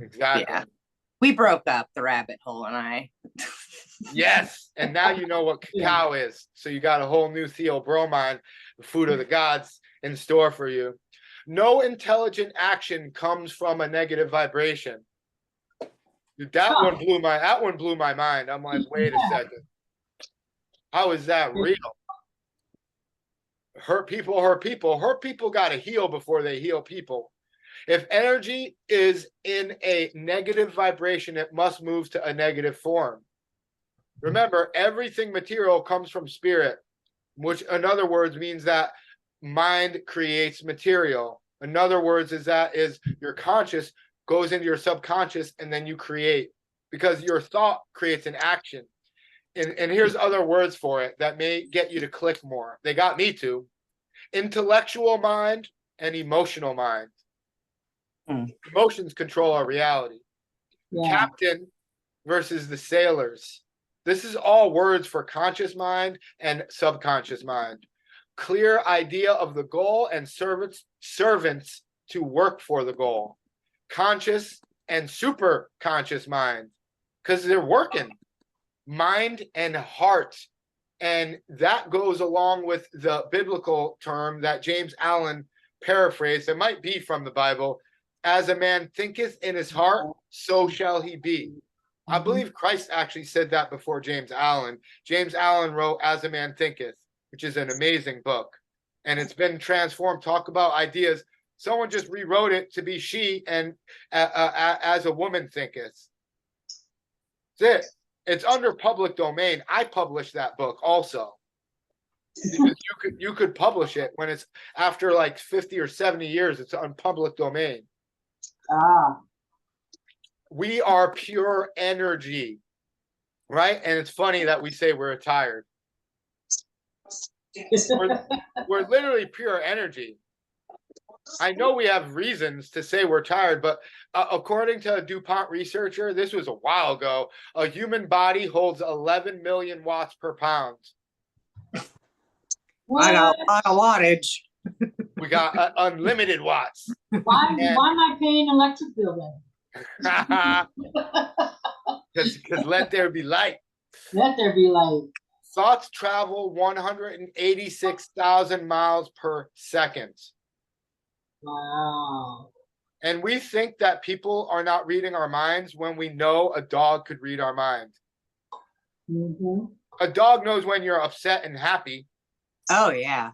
exactly. Yeah. We broke up, the rabbit hole and I. Yes, and now you know what cacao is. So you got a whole new theobromine, the food of the gods, in store for you. No intelligent action comes from a negative vibration. Dude, that one blew my mind. I'm like, wait a second. How is that real? Hurt people hurt people. Hurt people got to heal before they heal people. If energy is in a negative vibration, it must move to a negative form. Remember, everything material comes from spirit, which in other words means that mind creates material. In other words, is your conscious goes into your subconscious and then you create, because your thought creates an action. And here's other words for it that may get you to click more. They got me to. Intellectual mind and emotional mind. Emotions control our reality. Yeah. Captain versus the sailors. This is all words for conscious mind and subconscious mind. Clear idea of the goal and servants to work for the goal. Conscious and super conscious mind, because they're working. Mind and heart. And that goes along with the biblical term that James Allen paraphrased. It might be from the Bible. As a man thinketh in his heart, so shall he be. I believe Christ actually said that before James Allen. James Allen wrote As a Man Thinketh, which is an amazing book. And it's been transformed. Talk about ideas. Someone just rewrote it to be she and as a woman thinketh. That's it. It's under public domain. I published that book also. You could publish it when it's after like 50 or 70 years. It's on public domain. Ah. We are pure energy, right? And it's funny that we say we're tired. We're literally pure energy. I know we have reasons to say we're tired, but according to a DuPont researcher, this was a while ago, a human body holds 11 million watts per pound. What? I got a lot of wattage. We got unlimited watts. Why am I paying electric bill then? Because let there be light. Let there be light. Thoughts travel 186,000 miles per second. Wow. And we think that people are not reading our minds when we know a dog could read our mind. Mm-hmm. A dog knows when you're upset and happy. Oh, yeah.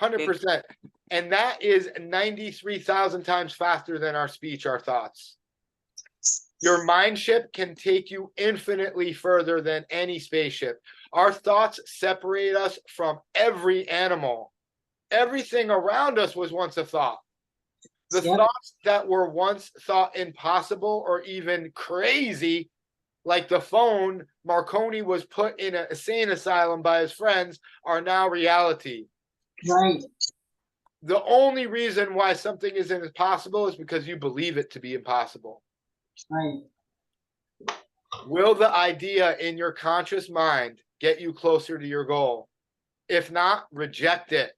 100%. And that is 93,000 times faster than our speech, our thoughts. Your mind ship can take you infinitely further than any spaceship. Our thoughts separate us from every animal. Everything around us was once a thought. The thoughts that were once thought impossible or even crazy, like the phone Marconi was put in an insane asylum by his friends, are now reality. Right. The only reason why something isn't impossible is because you believe it to be impossible. Right. Will the idea in your conscious mind get you closer to your goal? If not, reject it.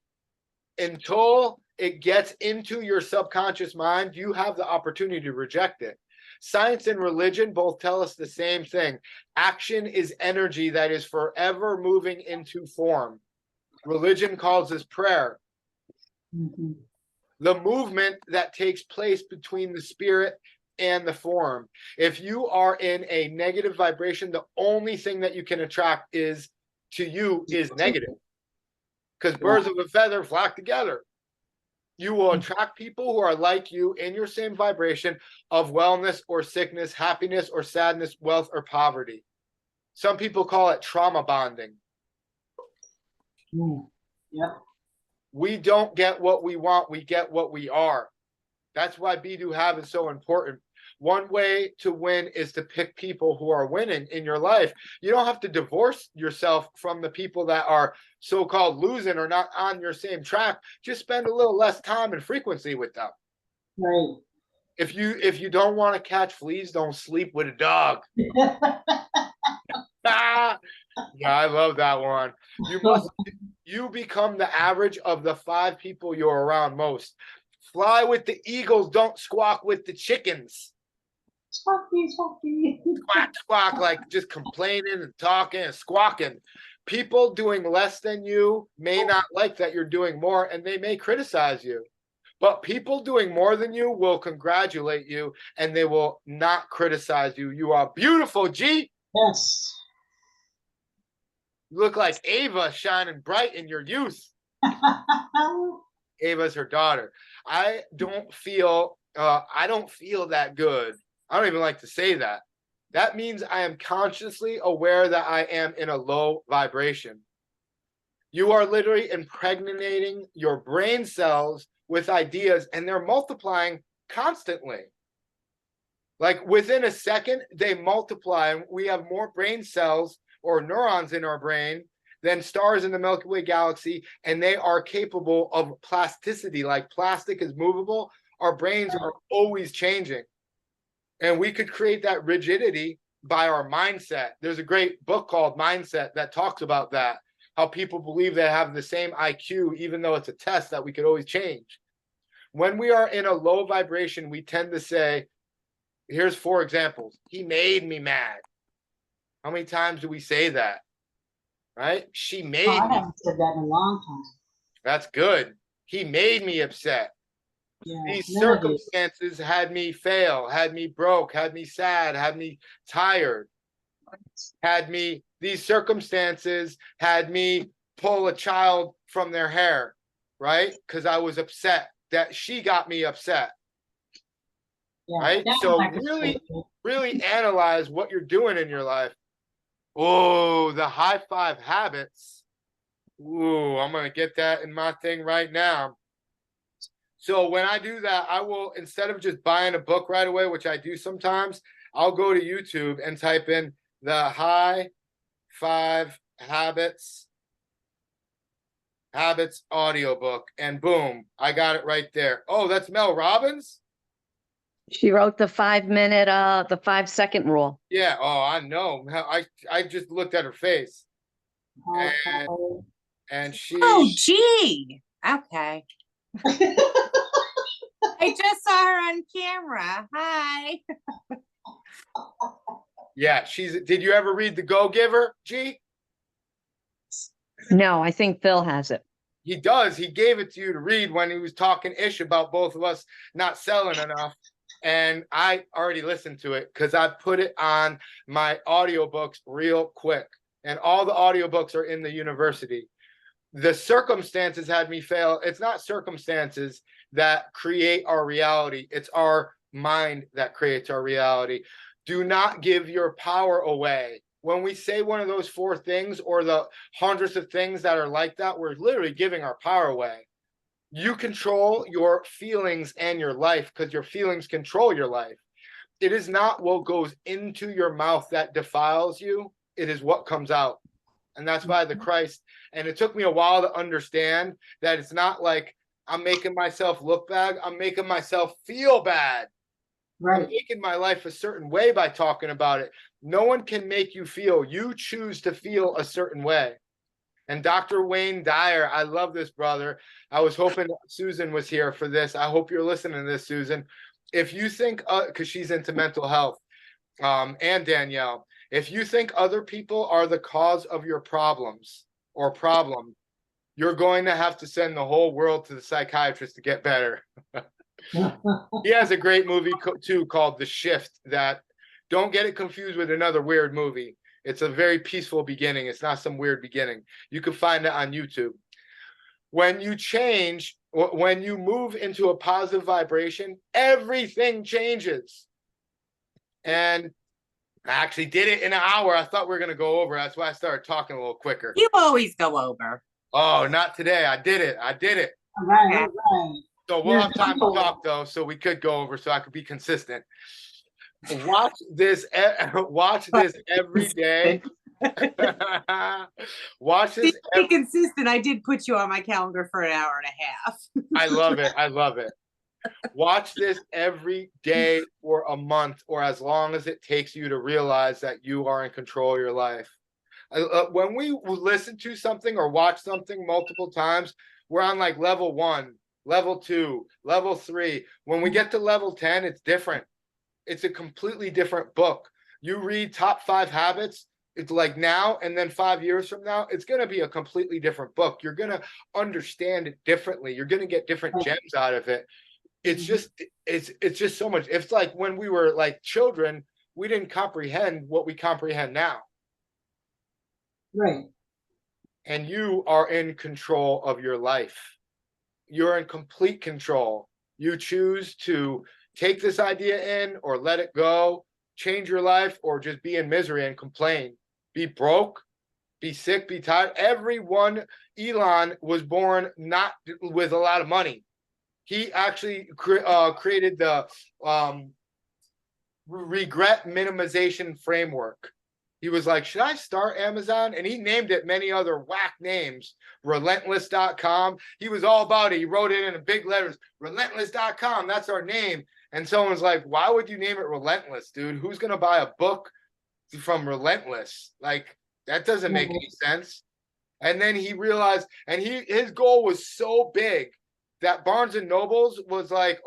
Until it gets into your subconscious mind, you have the opportunity to reject it. Science and religion both tell us the same thing. Action is energy that is forever moving into form. Religion calls this prayer. Mm-hmm. The movement that takes place between the spirit and the form. If you are in a negative vibration, the only thing that you can attract is negative. Because birds of a feather flock together. You will attract people who are like you in your same vibration of wellness or sickness, happiness or sadness, wealth or poverty. Some people call it trauma bonding. Yep. We don't get what we want, we get what we are. That's why Be Do Have is so important. One way to win is to pick people who are winning in your life. You don't have to divorce yourself from the people that are so-called losing or not on your same track. Just spend a little less time and frequency with them. Right. If you don't want to catch fleas, don't sleep with a dog. Ah, yeah, I love that one. You become the average of the 5 people you're around most. Fly with the eagles, don't squawk with the chickens. Squawky, squawky. Squawk, squawk, like just complaining and talking and squawking. People doing less than you may not like that you're doing more, and they may criticize you. But people doing more than you will congratulate you, and they will not criticize you. You are beautiful, G. Yes. You look like Ava shining bright in your youth. Ava's her daughter. I don't feel that good. I don't even like to say that. That means I am consciously aware that I am in a low vibration. You are literally impregnating your brain cells with ideas, and they're multiplying constantly. Like within a second, they multiply, and we have more brain cells or neurons in our brain than stars in the Milky Way galaxy, and they are capable of plasticity. Like plastic is movable, our brains are always changing. And we could create that rigidity by our mindset. There's a great book called Mindset that talks about that, how people believe they have the same IQ, even though it's a test that we could always change. When we are in a low vibration, we tend to say, here's 4 examples. He made me mad. How many times do we say that? Right? She made I me. haven't said that in a long time. That's good. He made me upset. Yeah, These none of these. circumstances had me fail, had me broke, had me sad, had me tired, these circumstances had me pull a child from their hair, right? Because I was upset that she got me upset. Yeah, Right? that So was actually really analyze what you're doing in your life. Oh, the high 5 habits. Ooh, I'm going to get that in my thing right now. So when I do that, I will, instead of just buying a book right away, which I do sometimes, I'll go to YouTube and type in the high 5 habits audiobook, and boom, I got it right there. Oh, that's Mel Robbins? She wrote the 5-minute, the 5-second rule. Yeah. Oh, I know. I just looked at her face, and she. Oh, gee. Okay. I just saw her on camera. Hi. Yeah, did you ever read The Go-Giver, G? No, I think Phil has it. He does. He gave it to you to read when he was talking ish about both of us not selling enough. And I already listened to it because I put it on my audiobooks real quick. And all the audiobooks are in the university. The circumstances had me fail. It's not circumstances that create our reality. It's our mind that creates our reality. Do not give your power away. When we say one of those 4 things or the hundreds of things that are like that, we're literally giving our power away. You control your feelings and your life because your feelings control your life. It is not what goes into your mouth that defiles you. It is what comes out. And that's by the Christ. And it took me a while to understand that it's not like I'm making myself look bad. I'm making myself feel bad. right. I'm making my life a certain way by talking about it. No one can make you feel. You choose to feel a certain way. And Dr. Wayne Dyer, I love this brother. I was hoping Susan was here for this. I hope you're listening to this, Susan. If you think, because she's into mental health, and Danielle, if you think other people are the cause of your problems or problem, you're going to have to send the whole world to the psychiatrist to get better. He has a great movie too called The Shift that, don't get it confused with another weird movie. It's a very peaceful beginning. It's not some weird beginning. You can find it on YouTube. When you change, when you move into a positive vibration, everything changes. And I actually did it in an hour. I thought we were going to go over. That's why I started talking a little quicker. You always go over. Oh, not today. I did it. All right, all right. So we'll have time to talk though, so we could go over so I could be consistent. Watch this every day. Watch this. Be consistent. I did put you on my calendar for an hour and a half. I love it. I love it. Watch this every day for a month or as long as it takes you to realize that you are in control of your life. When we listen to something or watch something multiple times, we're on like level 1, level 2, level 3. When we get to level 10, it's different. It's a completely different book. You read Top 5 Habits, it's like now and then 5 years from now, it's going to be a completely different book. You're going to understand it differently. You're going to get different gems out of it. It's just so much. It's like when we were like children, we didn't comprehend what we comprehend now. Right. And you are in control of your life. You're in complete control. You choose to take this idea in or let it go, change your life, or just be in misery and complain. Be broke, be sick, be tired. Everyone, Elon was born not with a lot of money. He actually created the regret minimization framework. He was like, should I start Amazon? And he named it many other whack names, relentless.com. He was all about it. He wrote it in big letters, relentless.com. That's our name. And someone's like, why would you name it Relentless, dude? Who's going to buy a book from Relentless? Like, that doesn't make any sense. And then he realized, and his goal was so big that Barnes and Nobles was like,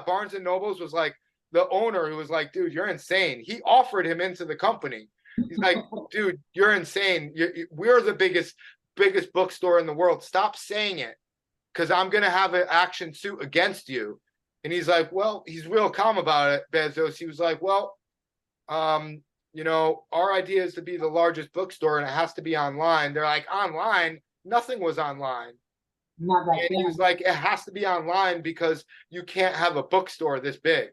Barnes and Nobles was like, the owner who was like, dude, you're insane. He offered him into the company. He's like, dude, you're insane. We're the biggest bookstore in the world. Stop saying it, because I'm going to have an action suit against you. And he's like, well, he's real calm about it, Bezos. He was like, well, you know, our idea is to be the largest bookstore and it has to be online. They're like, online? Nothing was online. Not that And he was like, it has to be online because you can't have a bookstore this big.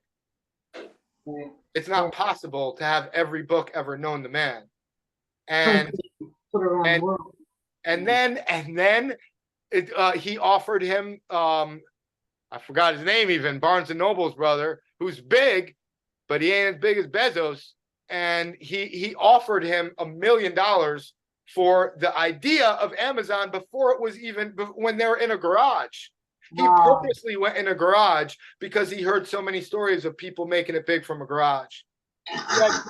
Right. It's not possible to have every book ever known to man. And Put around the world. and then he offered him I forgot his name even, Barnes and Noble's brother, who's big, but he ain't as big as Bezos. And he offered him $1 million for the idea of Amazon before it was even, when they were in a garage. He purposely went in a garage because he heard so many stories of people making it big from a garage. He had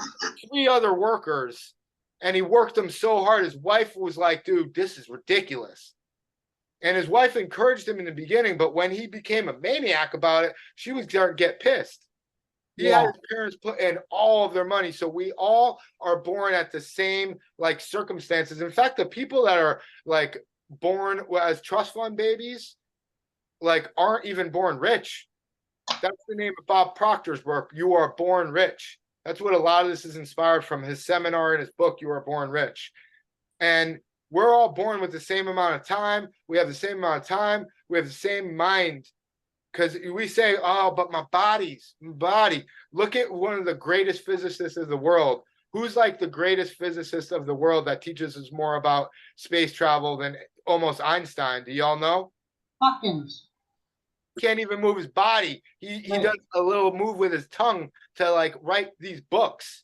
3 other workers, and he worked them so hard. His wife was like, dude, this is ridiculous. And his wife encouraged him in the beginning, but when he became a maniac about it, she was starting to get pissed. He had his parents put in all of their money. So we all are born at the same like circumstances. In fact, the people that are like born as trust fund babies, like aren't even born rich. That's the name of Bob Proctor's work. You Are Born Rich. That's what a lot of this is inspired from, his seminar and his book, You Are Born Rich. And we're all born with the same amount of time. We have the same amount of time. We have the same mind. Because we say, oh, but my body. Look at one of the greatest physicists of the world. Who's like the greatest physicist of the world that teaches us more about space travel than almost Einstein? Do y'all know? Hawkins. Can't even move his body. He does a little move with his tongue to like write these books.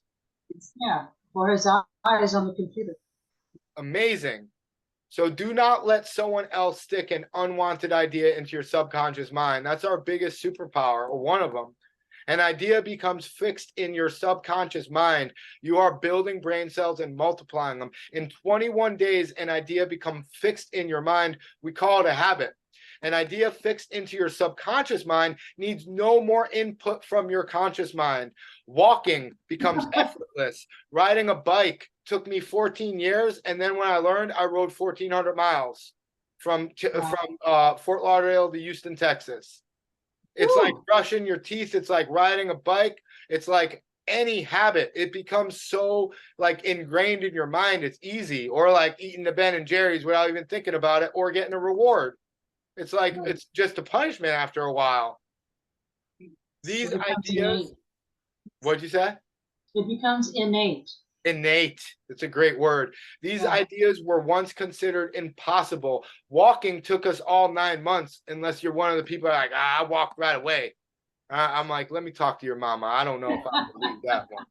Yeah, or his eyes on the computer. Amazing. So do not let someone else stick an unwanted idea into your subconscious mind. That's our biggest superpower, or one of them. An idea becomes fixed in your subconscious mind. You are building brain cells and multiplying them. In 21 days, an idea becomes fixed in your mind. We call it a habit. An idea fixed into your subconscious mind needs no more input from your conscious mind. Walking becomes effortless. Riding a bike took me 14 years, and then when I learned, I rode 1,400 miles from Fort Lauderdale to Houston, Texas. It's like brushing your teeth. It's like riding a bike. It's like any habit. It becomes so like ingrained in your mind. It's easy. Or like eating the Ben and Jerry's without even thinking about it, or getting a reward. It's like, it's just a punishment after a while. These ideas, what'd you say? It becomes innate. Innate. It's a great word. These ideas were once considered impossible. Walking took us all 9 months, unless you're one of the people like, I walked right away. I'm like, let me talk to your mama. I don't know if I believe that one.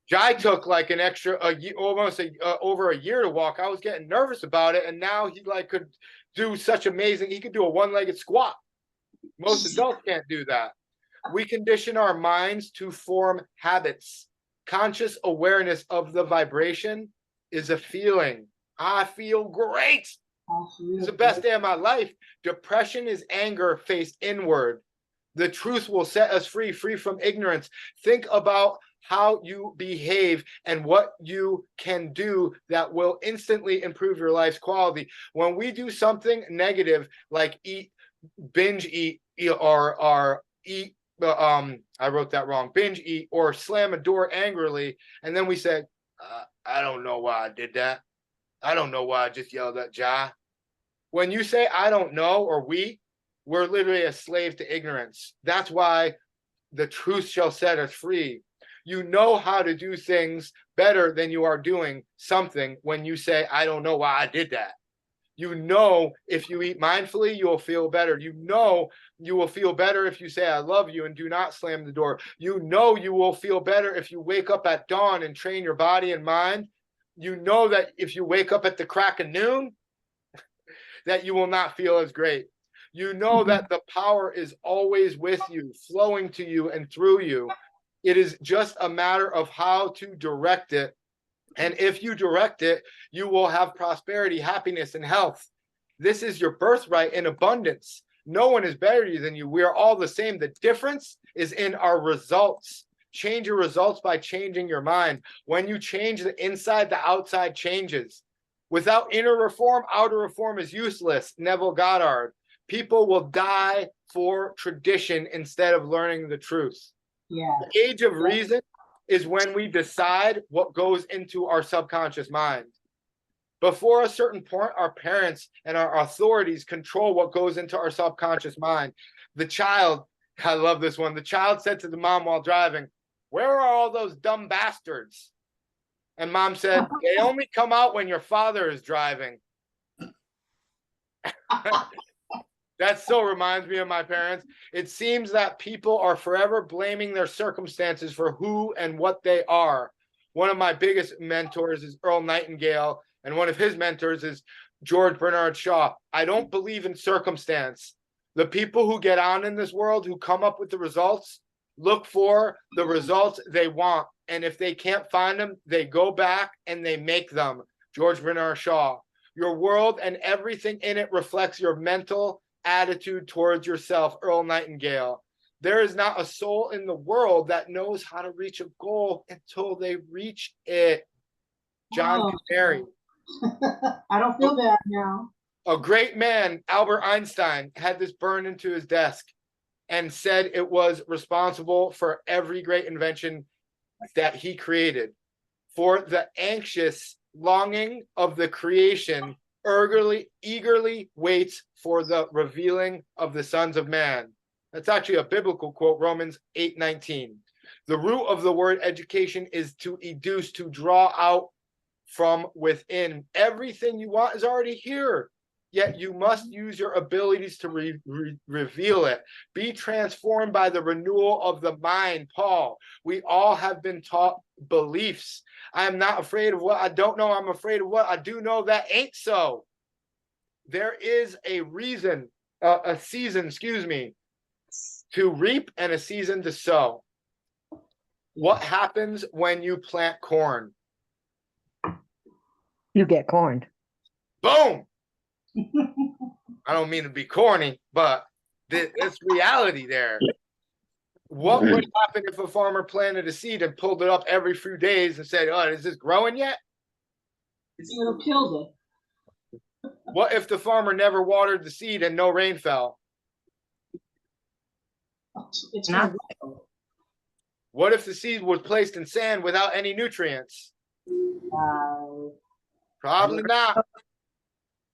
Jai took like an extra almost over a year to walk. I was getting nervous about it, and now he like could do such amazing. He could do a one-legged squat. Most adults can't do that. We condition our minds to form habits. Conscious awareness of the vibration is a feeling. I feel great. It's the best day of my life. Depression is anger faced inward. The truth will set us free from ignorance. Think about how you behave and what you can do that will instantly improve your life's quality. When we do something negative, like binge eat, or eat, I wrote that wrong, binge eat or slam a door angrily, and then we say, I don't know why I did that. I don't know why I just yelled at Jai. When you say I don't know, or we're literally a slave to ignorance. That's why the truth shall set us free. You know how to do things better than you are doing something when you say, I don't know why I did that. You know, if you eat mindfully, you will feel better. You know, you will feel better if you say, I love you and do not slam the door. You know, you will feel better if you wake up at dawn and train your body and mind. You know that if you wake up at the crack of noon, that you will not feel as great. You know that the power is always with you, flowing to you and through you. It is just a matter of how to direct it. And if you direct it, you will have prosperity, happiness, and health. This is your birthright in abundance. No one is better than you. We are all the same. The difference is in our results. Change your results by changing your mind. When you change the inside, the outside changes. Without inner reform, outer reform is useless. Neville Goddard. People will die for tradition instead of learning the truth. Yeah. The age of reason is when we decide what goes into our subconscious mind. Before a certain point, our parents and our authorities control what goes into our subconscious mind. The child, I love this one. The child said to the mom while driving, where are all those dumb bastards? And mom said, they only come out when your father is driving. That still reminds me of my parents. It seems that people are forever blaming their circumstances for who and what they are. One of my biggest mentors is Earl Nightingale, and one of his mentors is George Bernard Shaw. I don't believe in circumstance. The people who get on in this world, who come up with the results, look for the results they want. And if they can't find them, they go back and they make them. George Bernard Shaw. Your world and everything in it reflects your mental attitude towards yourself. Earl Nightingale. There is not a soul in the world that knows how to reach a goal until they reach it. John Canary. I don't feel bad now. A great man, Albert Einstein, had this burned into his desk and said it was responsible for every great invention that he created. For the anxious longing of the creation eagerly waits for the revealing of the sons of man. That's actually a biblical quote, Romans 8:19. The root of the word education is to educe, to draw out from within. Everything you want is already here, yet you must use your abilities to reveal it. Be transformed by the renewal of the mind, Paul. We all have been taught beliefs. I am not afraid of what I don't know. I'm afraid of what I do know that ain't so. There is a reason, a season, to reap and a season to sow. What happens when you plant corn? You get corn. Boom! I don't mean to be corny, but it's reality there. What would happen if a farmer planted a seed and pulled it up every few days and said, oh, is this growing yet? It'll kill it. What if the farmer never watered the seed and no rain fell? It's Not- What if the seed was placed in sand without any nutrients? Probably not.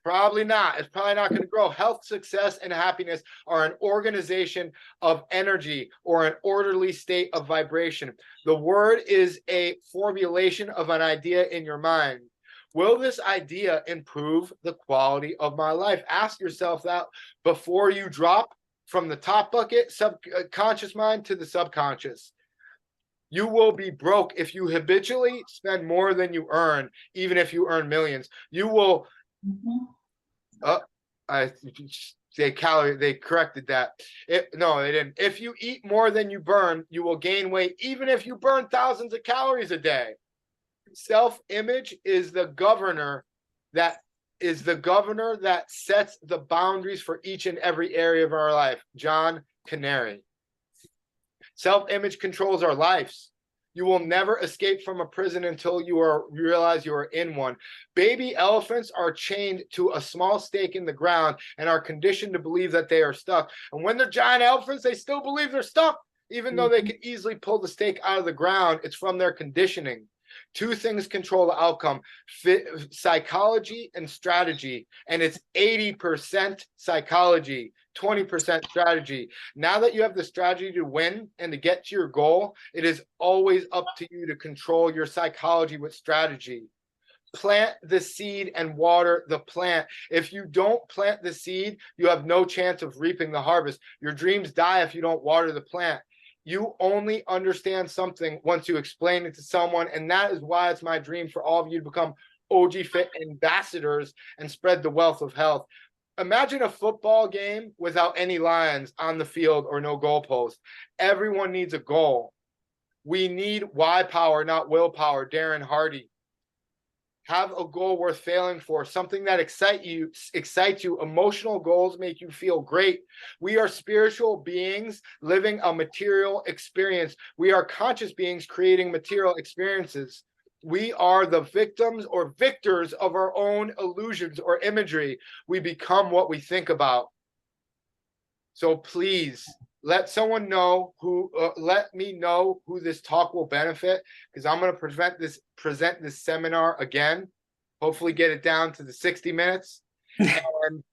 Probably not. It's probably not going to grow. Health, success, and happiness are an organization of energy or an orderly state of vibration. The word is a formulation of an idea in your mind. Will this idea improve the quality of my life? Ask yourself that before you drop from the top bucket, subconscious mind to the subconscious. You will be broke if you habitually spend more than you earn, even if you earn millions. You will. They corrected that. No, they didn't. If you eat more than you burn, you will gain weight, even if you burn thousands of calories a day. Self-image is the governor that sets the boundaries for each and every area of our life. John Canary. Self-image controls our lives. You will never escape from a prison until you realize you are in one. Baby elephants are chained to a small stake in the ground and are conditioned to believe that they are stuck. And when they're giant elephants, they still believe they're stuck, even though they can easily pull the stake out of the ground. It's from their conditioning. Two things control the outcome: psychology and strategy. And it's 80% psychology, 20% strategy. Now that you have the strategy to win and to get to your goal, it is always up to you to control your psychology with strategy. Plant the seed and water the plant. If you don't plant the seed, you have no chance of reaping the harvest. Your dreams die if you don't water the plant. You only understand something once you explain it to someone, and that is why it's my dream for all of you to become OG Fit ambassadors and spread the wealth of health. Imagine a football game without any lions on the field or no goalpost. Everyone needs a goal. We need why power, not willpower. Darren Hardy. Have a goal worth failing for, something that excites you. Emotional goals make you feel great. We are spiritual beings living a material experience. We are conscious beings creating material experiences. We are the victims or victors of our own illusions or imagery. We become what we think about. So please let someone know let me know who this talk will benefit, because I'm going to present this seminar again, hopefully get it down to the 60 minutes. And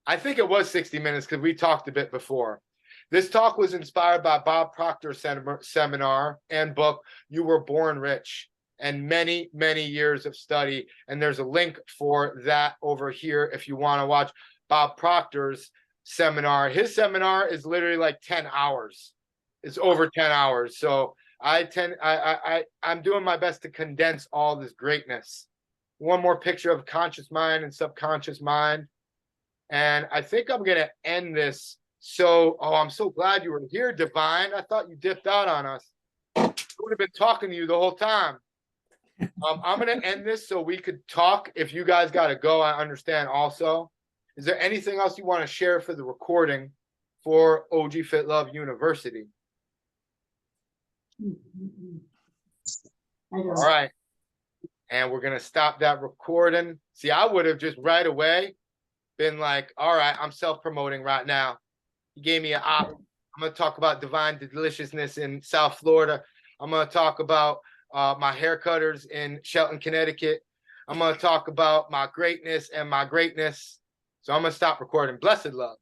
I think it was 60 minutes because we talked a bit before. This talk was inspired by Bob Proctor's seminar and book, You Were Born Rich, and many, many years of study. And there's a link for that over here if you want to watch Bob Proctor's seminar. His seminar is literally like 10 hours. It's over 10 hours. So I'm doing my best to condense all this greatness. One more picture of conscious mind and subconscious mind. And I think I'm going to end this. So, I'm so glad you were here, Divine. I thought you dipped out on us. I would have been talking to you the whole time. I'm going to end this so we could talk. If you guys got to go, I understand also. Is there anything else you want to share for the recording for OG Fit Love University? All right. And we're going to stop that recording. See, I would have just right away been like, all right, I'm self-promoting right now. You gave me an op. I'm going to talk about Divine Deliciousness in South Florida. I'm going to talk about my haircutters in Shelton, Connecticut. I'm going to talk about my greatness and my greatness. So I'm going to stop recording. Blessed love.